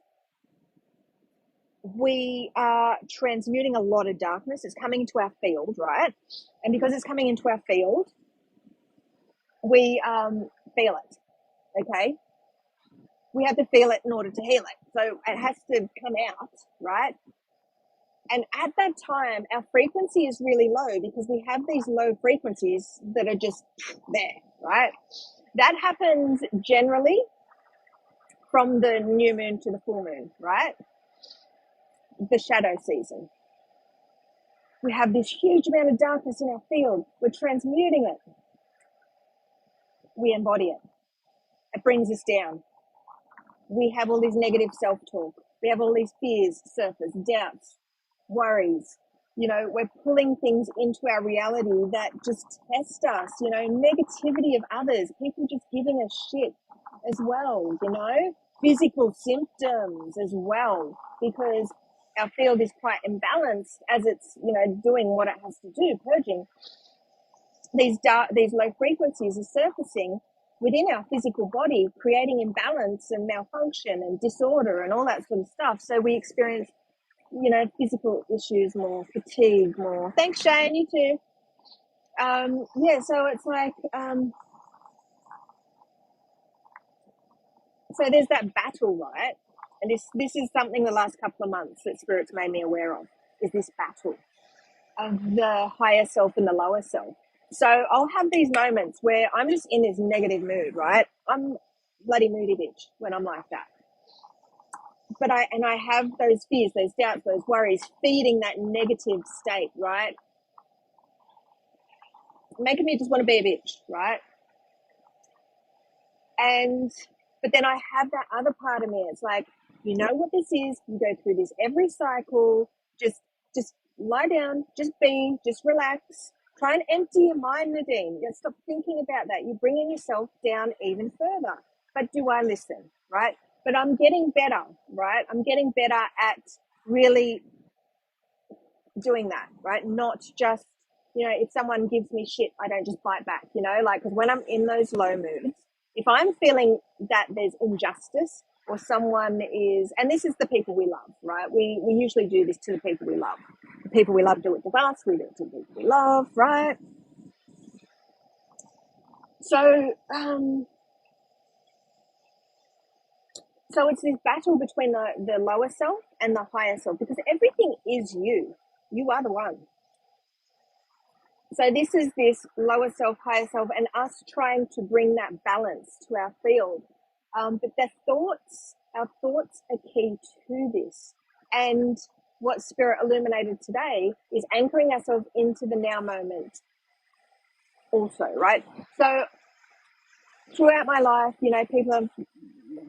we are transmuting a lot of darkness, it's coming into our field, right? And because it's coming into our field, we feel it, okay? We have to feel it in order to heal it. So it has to come out, right? And at that time, our frequency is really low because we have these low frequencies that are just there, right? That happens generally from the new moon to the full moon, right? The shadow season. We have this huge amount of darkness in our field. We're transmuting it. We embody it. It brings us down. We have all these negative self-talk. We have all these fears surface, doubts, worries. You know, we're pulling things into our reality that just test us, you know, negativity of others, people just giving us shit as well, you know, physical symptoms as well, because our field is quite imbalanced as it's, you know, doing what it has to do, purging. These low frequencies are surfacing within our physical body, creating imbalance and malfunction and disorder and all that sort of stuff. So we experience, you know, physical issues more, fatigue more. Thanks, Shane. You too. Yeah. So it's like, so there's that battle, right? And this is something the last couple of months that Spirit's made me aware of, is this battle of the higher self and the lower self. So I'll have these moments where I'm just in this negative mood, right? I'm bloody moody bitch when I'm like that. But I have those fears, those doubts, those worries, feeding that negative state, right? Making me just want to be a bitch, right? But then I have that other part of me. It's like, you know what this is? You go through this every cycle. Just lie down, just be, just relax. Try and empty your mind, Nadine. You stop thinking about that. You're bringing yourself down even further. But do I listen, right? But I'm getting better, right? I'm getting better at really doing that, right? Not just, you know, if someone gives me shit, I don't just bite back, you know, like, because when I'm in those low moods, if I'm feeling that there's injustice or someone is, and this is the people we love, right? We usually do this to the people we love. The people we love do it to us, we do it to the people we love, right? So, so it's this battle between the lower self and the higher self, because everything is you. You are the one. So this is this lower self, higher self, and us trying to bring that balance to our field. But our thoughts are key to this. And what Spirit illuminated today is anchoring ourselves into the now moment also, right? So throughout my life, you know, people have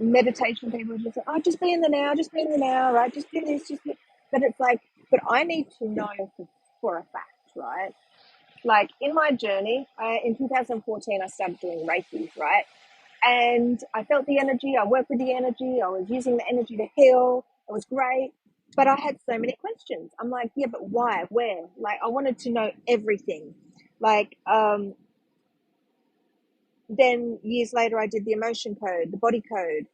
meditation, people just say, oh, just be in the now, just be in the now, right? Just do this, but it's like, but I need to know for a fact, right? Like in my journey, in 2014, I started doing Reiki, right? And I felt the energy, I worked with the energy, I was using the energy to heal, it was great. But I had so many questions. I'm like, yeah, but why, where? Like, I wanted to know everything. Like, then years later, I did the emotion code, the body code,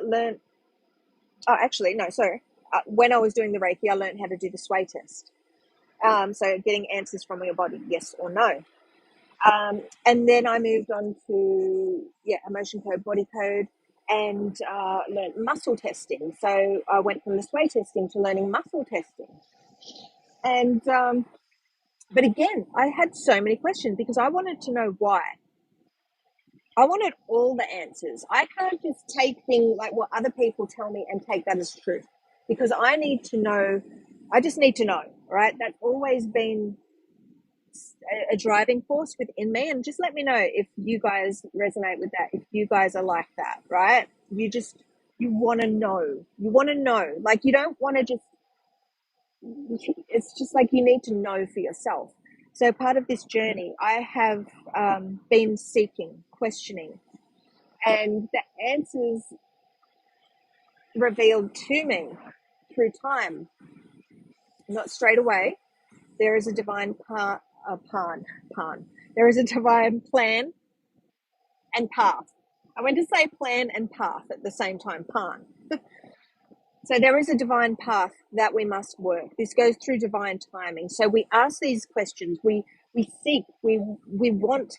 learned, oh, actually, no, sorry. When I was doing the Reiki, I learned how to do the sway test. So getting answers from your body, yes or no. And then I moved on to, emotion code, body code. and learned muscle testing. So I went from the sway testing to learning muscle testing. And but again, I had so many questions because I wanted to know why. I wanted all the answers. I can't just take things like what other people tell me and take that as truth, because I need to know. I just need to know, right? That's always been a driving force within me. And just let me know if you guys resonate with that, if you guys are like that, right? You want to know. You want to know. Like, you don't want to just, it's just like you need to know for yourself. So part of this journey, I have been seeking, questioning, and the answers revealed to me through time, not straight away. There is a divine There is a divine plan and path. I went to say plan and path at the same time, pan. So there is a divine path that we must work. This goes through divine timing. So we ask these questions. We seek. We want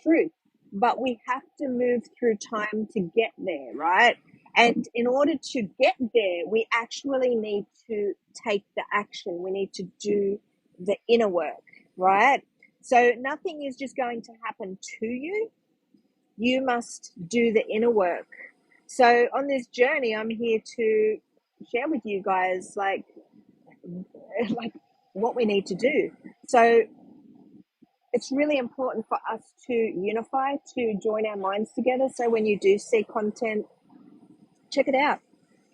truth, but we have to move through time to get there, right? And in order to get there, we actually need to take the action. We need to do the inner work, right? So nothing is just going to happen to you. You must do the inner work. So on this journey, I'm here to share with you guys like what we need to do. So it's really important for us to unify, to join our minds together. So when you do see content, check it out.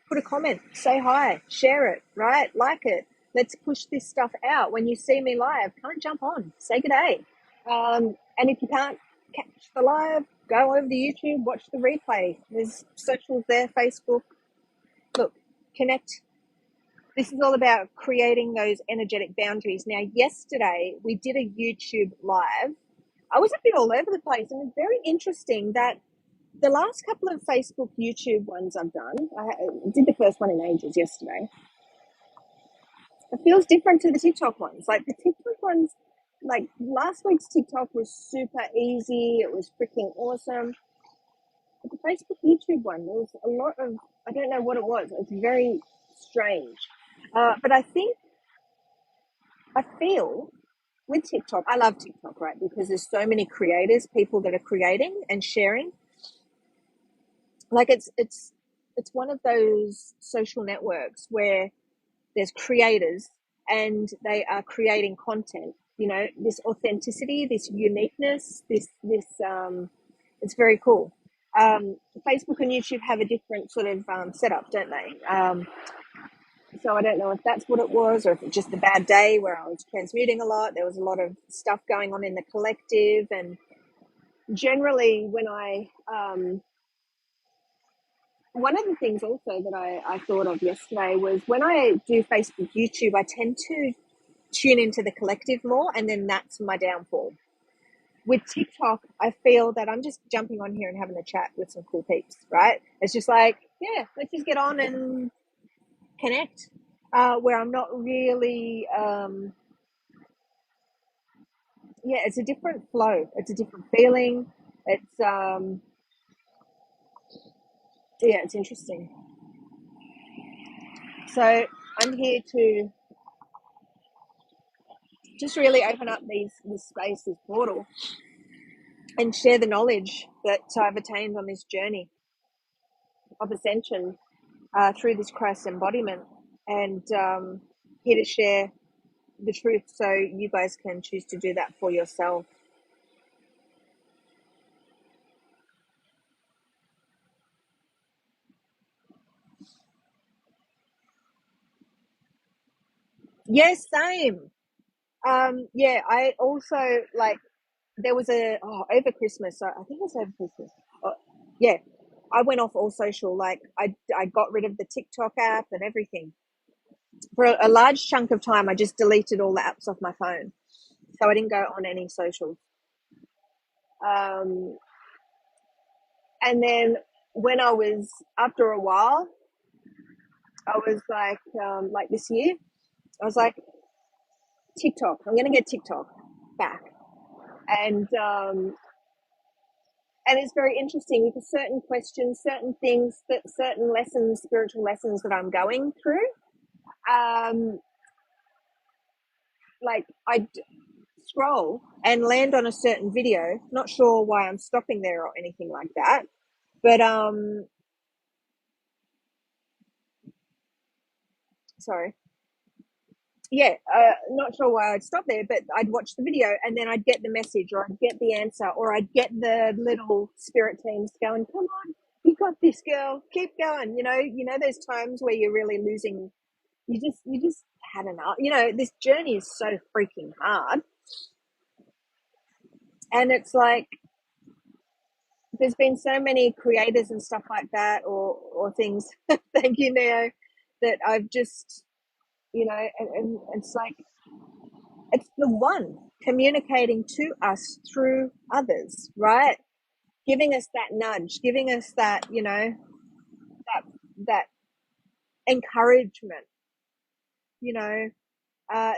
Put a comment, say hi, share it, right? Like it. Let's push this stuff out. When you see me live, come jump on, say good day. And if you can't catch the live, go over to YouTube, watch the replay. There's socials there, Facebook. Look, connect. This is all about creating those energetic boundaries. Now, yesterday we did a YouTube live. I was a bit all over the place, and it's very interesting that the last couple of Facebook, YouTube ones I've done, I did the first one in ages yesterday. It feels different to the TikTok ones. Like the TikTok ones, like last week's TikTok was super easy. It was freaking awesome. But the Facebook, YouTube one, there was a lot of, I don't know what it was. It's very strange. But I feel with TikTok, I love TikTok, right? Because there's so many creators, people that are creating and sharing. Like it's one of those social networks where there's creators and they are creating content. You know, this authenticity, this uniqueness, this it's very cool. Facebook and YouTube have a different sort of setup, don't they? So I don't know if that's what it was, or if it's just a bad day where I was transmuting a lot. There was a lot of stuff going on in the collective, and generally when I one of the things also that I thought of yesterday was when I do Facebook, YouTube, I tend to tune into the collective more, and then that's my downfall. With TikTok, I feel that I'm just jumping on here and having a chat with some cool peeps, right? It's just like, yeah, let's just get on and connect, where I'm not really, it's a different flow. It's a different feeling. It's, it's interesting. So I'm here to just really open up this space, this portal, and share the knowledge that I've attained on this journey of ascension through this Christ embodiment, and here to share the truth so you guys can choose to do that for yourself. Yes, same. I also like there was over Christmas. So I think it was over Christmas. Yeah, I went off all social. Like I got rid of the TikTok app and everything. For a large chunk of time, I just deleted all the apps off my phone, so I didn't go on any social. And then when I was after a while, I was like this year, I was like, TikTok. I'm gonna get TikTok back, and And it's very interesting because certain questions, certain things, that certain lessons, spiritual lessons that I'm going through, um, like scroll and land on a certain video. Not sure why I'm stopping there or anything like that, but sorry. Yeah, not sure why I'd stop there, but I'd watch the video and then I'd get the message or I'd get the answer or I'd get the little spirit teams going, come on, you got this, girl, keep going. Those times where you're really losing, you just had enough. This journey is so freaking hard. And it's like, there's been so many creators and stuff like that or things, thank you, Neo, that I've just, and it's like, it's the one communicating to us through others, right? Giving us that nudge, giving us that, that encouragement,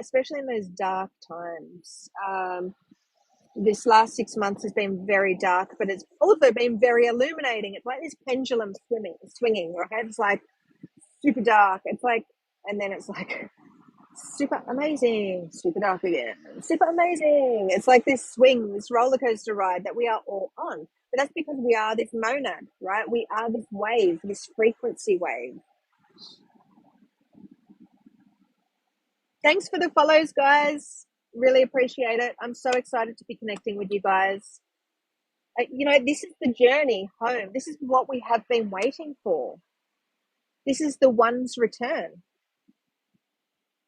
especially in those dark times. This last 6 months has been very dark, but it's also been very illuminating. It's like this pendulum swinging, right? It's like super dark. It's like, and then it's like super amazing, super dark again, super amazing. It's like this swing, this roller coaster ride that we are all on. But that's because we are this monad, right? We are this wave, this frequency wave. Thanks for the follows, guys. Really appreciate it. I'm so excited to be connecting with you guys. This is the journey home. This is what we have been waiting for. This is the one's return,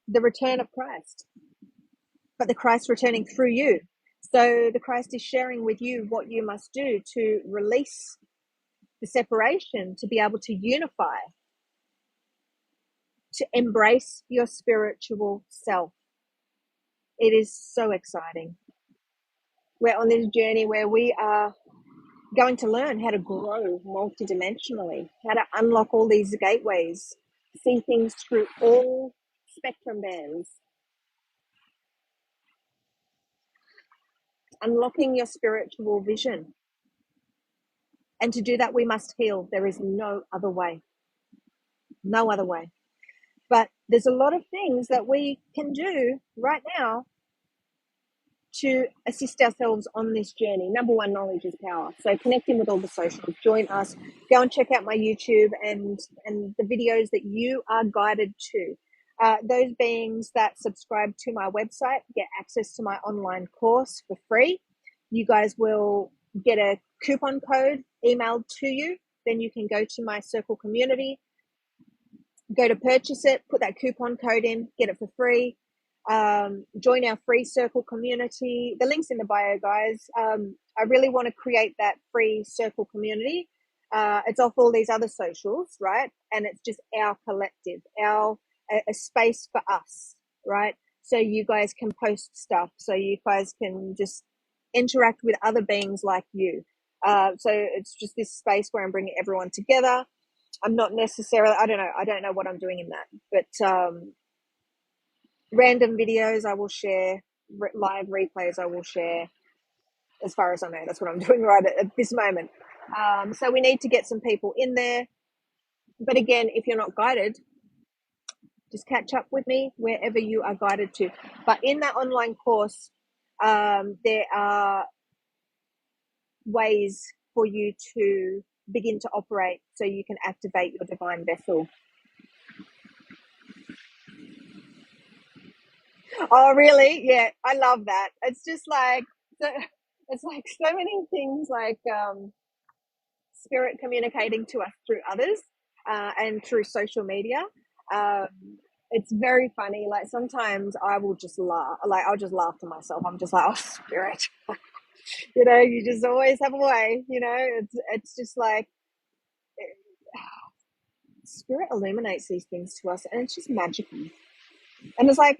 the return of Christ, but the Christ returning through you. So the Christ is sharing with you what you must do to release the separation, to be able to unify, to embrace your spiritual self. It is so exciting. We're on this journey where we are going to learn how to grow multidimensionally, how to unlock all these gateways, see things through all spectrum bands, unlocking your spiritual vision. And to do that, we must heal. There is no other way. No other way. But there's a lot of things that we can do right now to assist ourselves on this journey. Number one, knowledge is power. So connecting with all the socials, join us, go and check out my YouTube and the videos that you are guided to. Those beings that subscribe to my website get access to my online course for free. You guys will get a coupon code emailed to you. Then you can go to my circle community, go to purchase it, put that coupon code in, get it for free. Join our free circle community. The link's in the bio, guys. I really want to create that free circle community. It's off all these other socials, right? And it's just our collective, a space for us, right? So you guys can post stuff, so you guys can just interact with other beings like you. So it's just this space where I'm bringing everyone together. I'm not necessarily, I don't know what I'm doing in that, but random videos I will share, live replays I will share. As far as I know, that's what I'm doing right at this moment. So we need to get some people in there. But again, if you're not guided, just catch up with me wherever you are guided to. But in that online course, there are ways for you to begin to operate so you can activate your divine vessel. Oh, really? Yeah, I love that. It's just like, it's like so many things, like spirit communicating to us through others and through social media. Um, it's very funny. Like sometimes I will just laugh. Like I'll just laugh to myself. I'm just like, oh, spirit. You just always have a way. It's just like spirit illuminates these things to us, and it's just magical. And it's like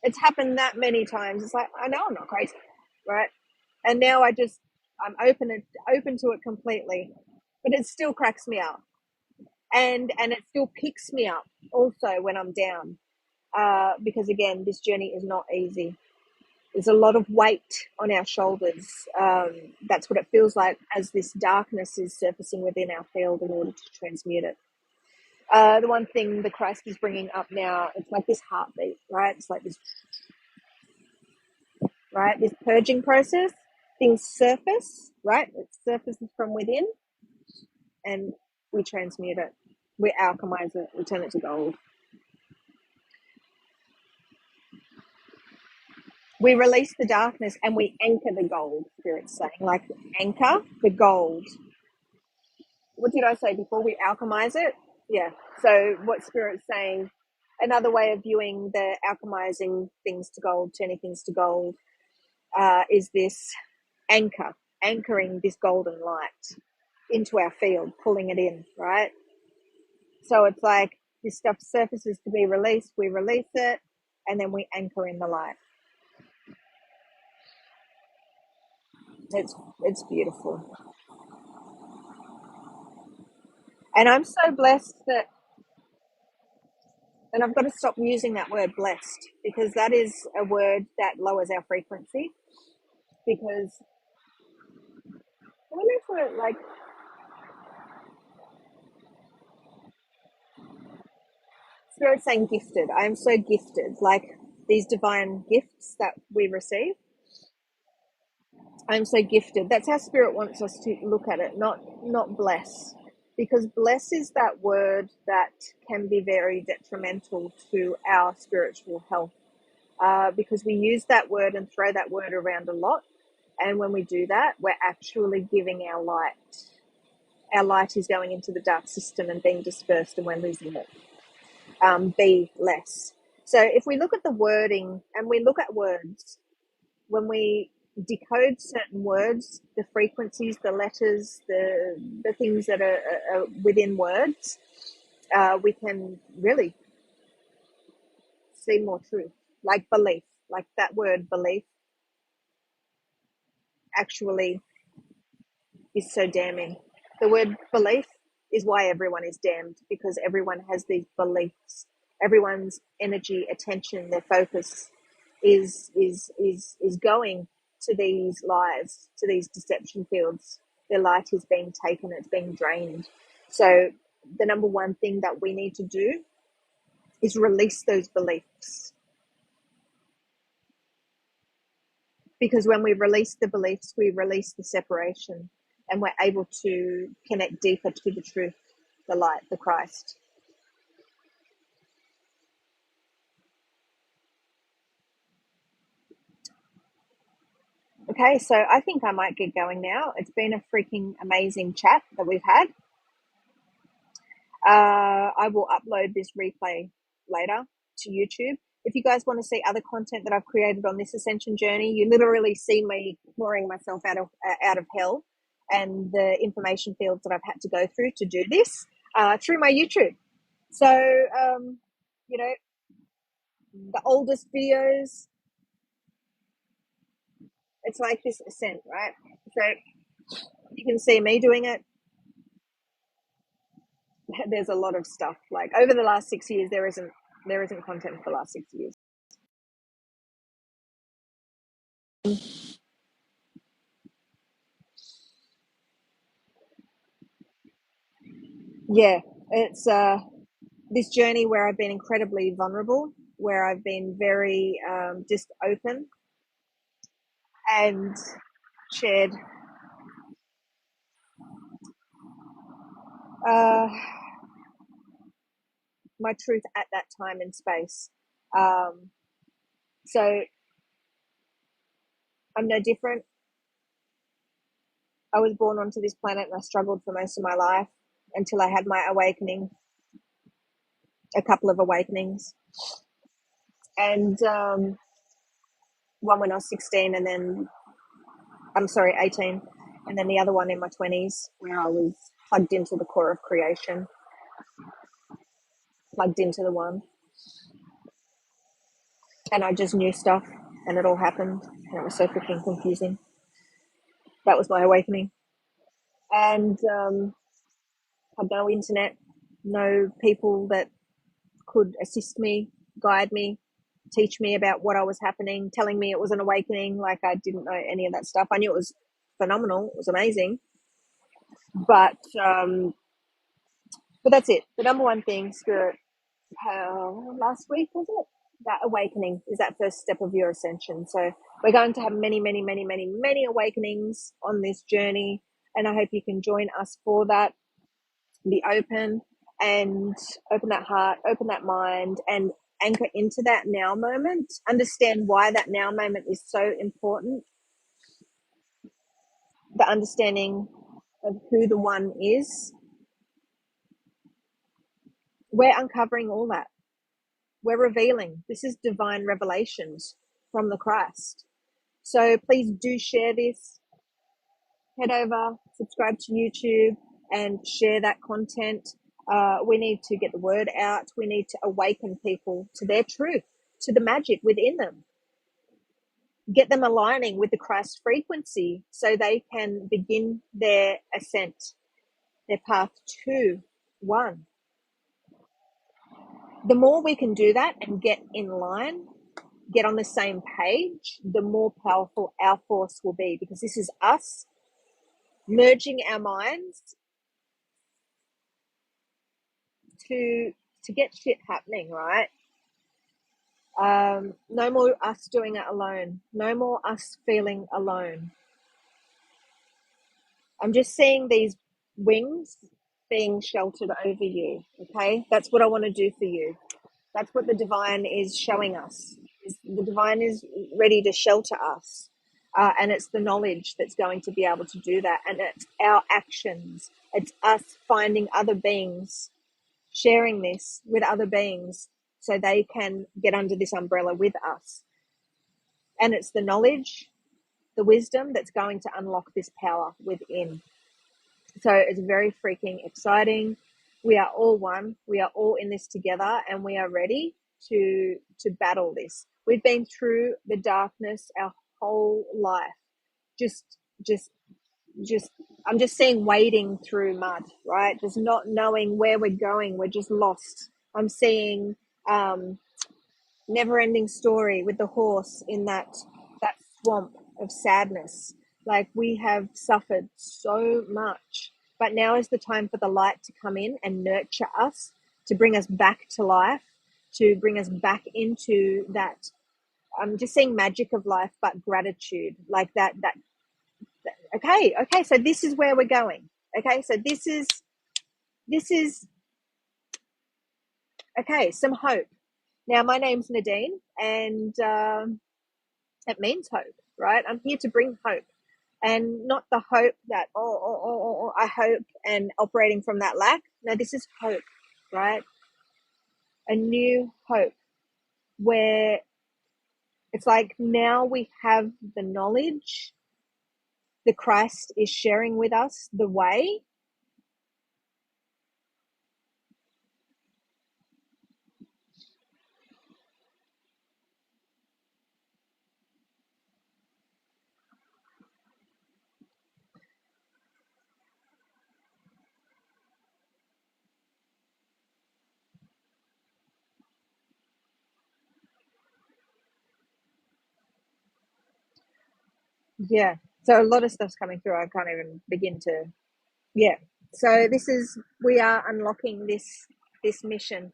it's happened that many times. It's like I know I'm not crazy, right? And now I'm open to it completely, but it still cracks me up, and it still picks me up also when I'm down, because again, this journey is not easy. There's a lot of weight on our shoulders. That's what it feels like as this darkness is surfacing within our field in order to transmute it. The one thing the Christ is bringing up now, it's like this heartbeat, right? It's like this, right? This purging process. Things surface, right? It surfaces from within, and we transmute it. We alchemize it. We turn it to gold. We release the darkness and we anchor the gold, Spirit's saying. Like, anchor the gold. What did I say before? We alchemize it? Yeah. So what Spirit's saying, another way of viewing the alchemizing things to gold, turning things to gold, is this anchoring this golden light into our field, pulling it in, right? So it's like this stuff surfaces to be released, we release it, and then we anchor in the light. It's beautiful. And I'm so blessed that, and I've got to stop using that word blessed, because that is a word that lowers our frequency. Because I wonder if we're like, Spirit's saying gifted. I am so gifted. Like these divine gifts that we receive, I'm so gifted. That's how Spirit wants us to look at it, not bless. Because bless is that word that can be very detrimental to our spiritual health. Because we use that word and throw that word around a lot. And when we do that, we're actually giving our light. Our light is going into the dark system and being dispersed, and we're losing it. Be less. So if we look at the wording and we look at words, when we decode certain words, the frequencies, the letters, the things that are within words, we can really see more truth. Like belief, like that word belief actually is so damning. The word belief is why everyone is damned, because everyone has these beliefs. Everyone's energy, attention, their focus is going to these lies, to these deception fields. Their light is being taken, it's being drained. So the number one thing that we need to do is release those beliefs. Because when we release the beliefs, we release the separation, and we're able to connect deeper to the truth, the light, the Christ. Okay, so I think I might get going now. It's been a freaking amazing chat that we've had. I will upload this replay later to YouTube. If you guys want to see other content that I've created on this ascension journey, you literally see me pouring myself out of hell and the information fields that I've had to go through to do this through my YouTube. So, you know, the oldest videos, it's like this ascent, right? So you can see me doing it. There's a lot of stuff. Like over the last 6 years, there isn't content for the last 6 years. Yeah, it's this journey where I've been incredibly vulnerable, where I've been very just open and shared uh, my truth at that time and space. So I'm no different. I was born onto this planet and I struggled for most of my life until I had my awakening, a couple of awakenings. And one when I was 16 and then, 18. And then the other one in my 20s where I was plugged into the core of creation, plugged into the one. And I just knew stuff and it all happened. And it was so freaking confusing. That was my awakening. And had no internet, no people that could assist me, guide me. teach me about what I was happening, telling me it was an awakening. Like, I didn't know any of that stuff. I knew it was phenomenal. It was amazing. But that's it. The number one thing, Spirit, last week, was it? That awakening is that first step of your ascension. So we're going to have many, many, many, many, many awakenings on this journey. And I hope you can join us for that. Be open and open that heart, open that mind, and anchor into that now moment. Understand why that now moment is so important. The understanding of who the one is. We're uncovering all that. We're revealing. This is divine revelations from the Christ. So please do share this. Head over, subscribe to YouTube, and share that content. We need to get the word out. We need to awaken people to their truth, to the magic within them. Get them aligning with the Christ frequency so they can begin their ascent, their path to one. The more we can do that and get in line, get on the same page, the more powerful our force will be, because this is us merging our minds to get shit happening, right? No more us doing it alone. No more us feeling alone. I'm just seeing these wings being sheltered over you, okay? That's what I want to do for you. That's what the divine is showing us. The divine is ready to shelter us. And it's the knowledge that's going to be able to do that. And it's our actions. It's us finding other beings, sharing this with other beings so they can get under this umbrella with us. And it's the knowledge, the wisdom that's going to unlock this power within. So it's very freaking exciting. We are all one. We are all in this together, and we are ready to battle this. We've been through the darkness our whole life. Just I'm just seeing wading through mud, right? Just not knowing where we're going. We're just lost. I'm seeing never ending story with the horse in that swamp of sadness. Like, we have suffered so much, but now is the time for the light to come in and nurture us, to bring us back to life, to bring us back into that. I'm just seeing magic of life, but gratitude, like that. Okay. So this is where we're going. Okay. So this is okay. Some hope. Now, my name's Nadine, and it means hope, right? I'm here to bring hope, and not the hope that, I hope, and operating from that lack. No, this is hope, right? A new hope where it's like, now we have the knowledge. The Christ is sharing with us the way. Yeah. So a lot of stuff's coming through. I can't even begin to. Yeah. So we are unlocking this mission,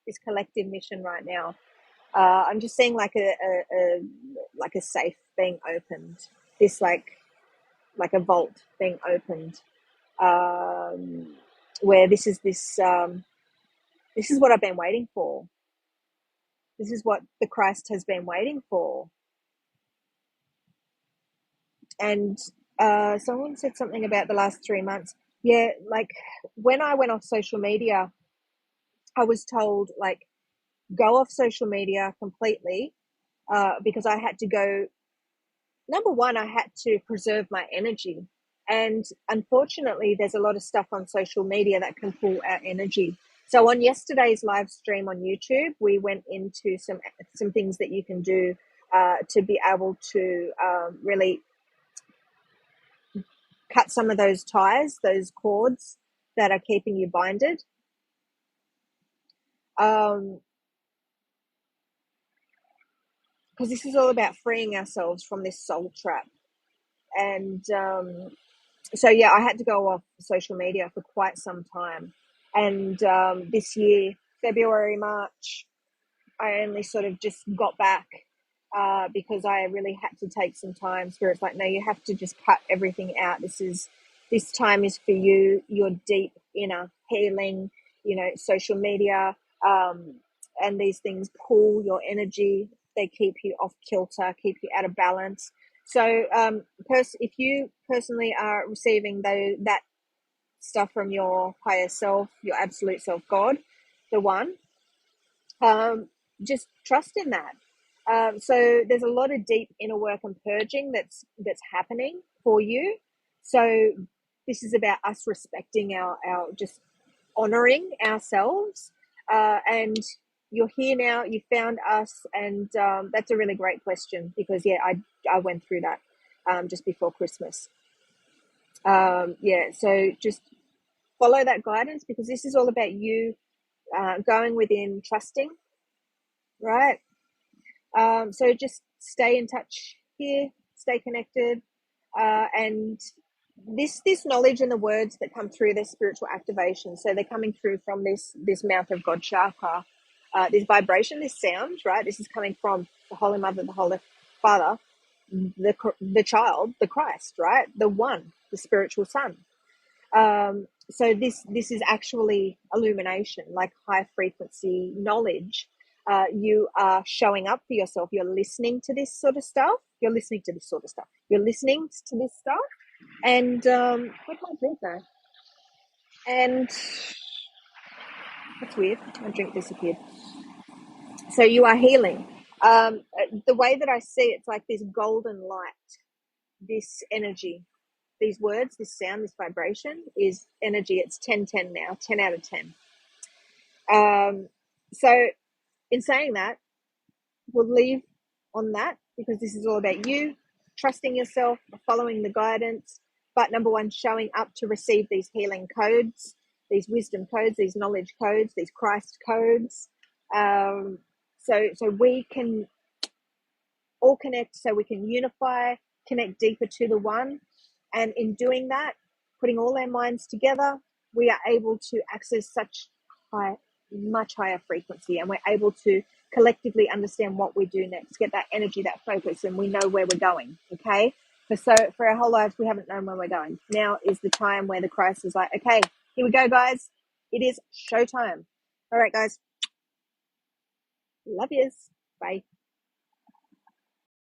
this collective mission right now. I'm just seeing like a safe being opened. This like a vault being opened, where this is what I've been waiting for. This is what the Christ has been waiting for. And someone said something about the last 3 months. Yeah, like, when I went off social media, I was told, like, go off social media completely, because I had to go. Number one, I had to preserve my energy. And unfortunately, there's a lot of stuff on social media that can pull our energy. So on yesterday's live stream on YouTube, we went into some things that you can do to be able to really cut some of those ties, those cords that are keeping you binded. because this is all about freeing ourselves from this soul trap. And so yeah, I had to go off social media for quite some time. And this year, February, March, I only sort of just got back because I really had to take some time. Spirit's like, no, you have to just cut everything out. This time is for you, your deep inner healing. You know, social media and these things pull your energy. They keep you off kilter, keep you out of balance. So if you personally are receiving that stuff from your higher self, your absolute self, God, the one, just trust in that. So there's a lot of deep inner work and purging that's happening for you. So this is about us respecting our just honoring ourselves. And you're here now, you found us, and that's a really great question, because yeah, I went through that just before Christmas. Yeah, so just follow that guidance, because this is all about you going within, trusting, right? So just stay in touch here, stay connected, and this knowledge and the words that come through, their spiritual activation. So they're coming through from this mouth of God chakra, this vibration, this sound, right? This is coming from the Holy Mother, the Holy Father, the child, the Christ, right? The one, the spiritual Son. So this is actually illumination, like high frequency knowledge. You are showing up for yourself. You're listening to this sort of stuff. You're listening to this stuff. And where'd my drink go? And that's weird. My drink disappeared. So you are healing. The way that I see it, it's like this golden light, this energy, these words, this sound, this vibration is energy. It's 10-10 now, 10 out of 10. So in saying that, we'll leave on that, because this is all about you trusting yourself, following the guidance, but number one, showing up to receive these healing codes, these wisdom codes, these knowledge codes, these Christ codes. So we can all connect, so we can unify, connect deeper to the one. And in doing that, putting all our minds together, we are able to access much higher frequency, and we're able to collectively understand what we do next, get that energy, that focus, and we know where we're going. Okay, for our whole lives we haven't known where we're going. Now is the time where the Christ is like, okay, here we go, guys, it is showtime. All right, guys, love yous, bye.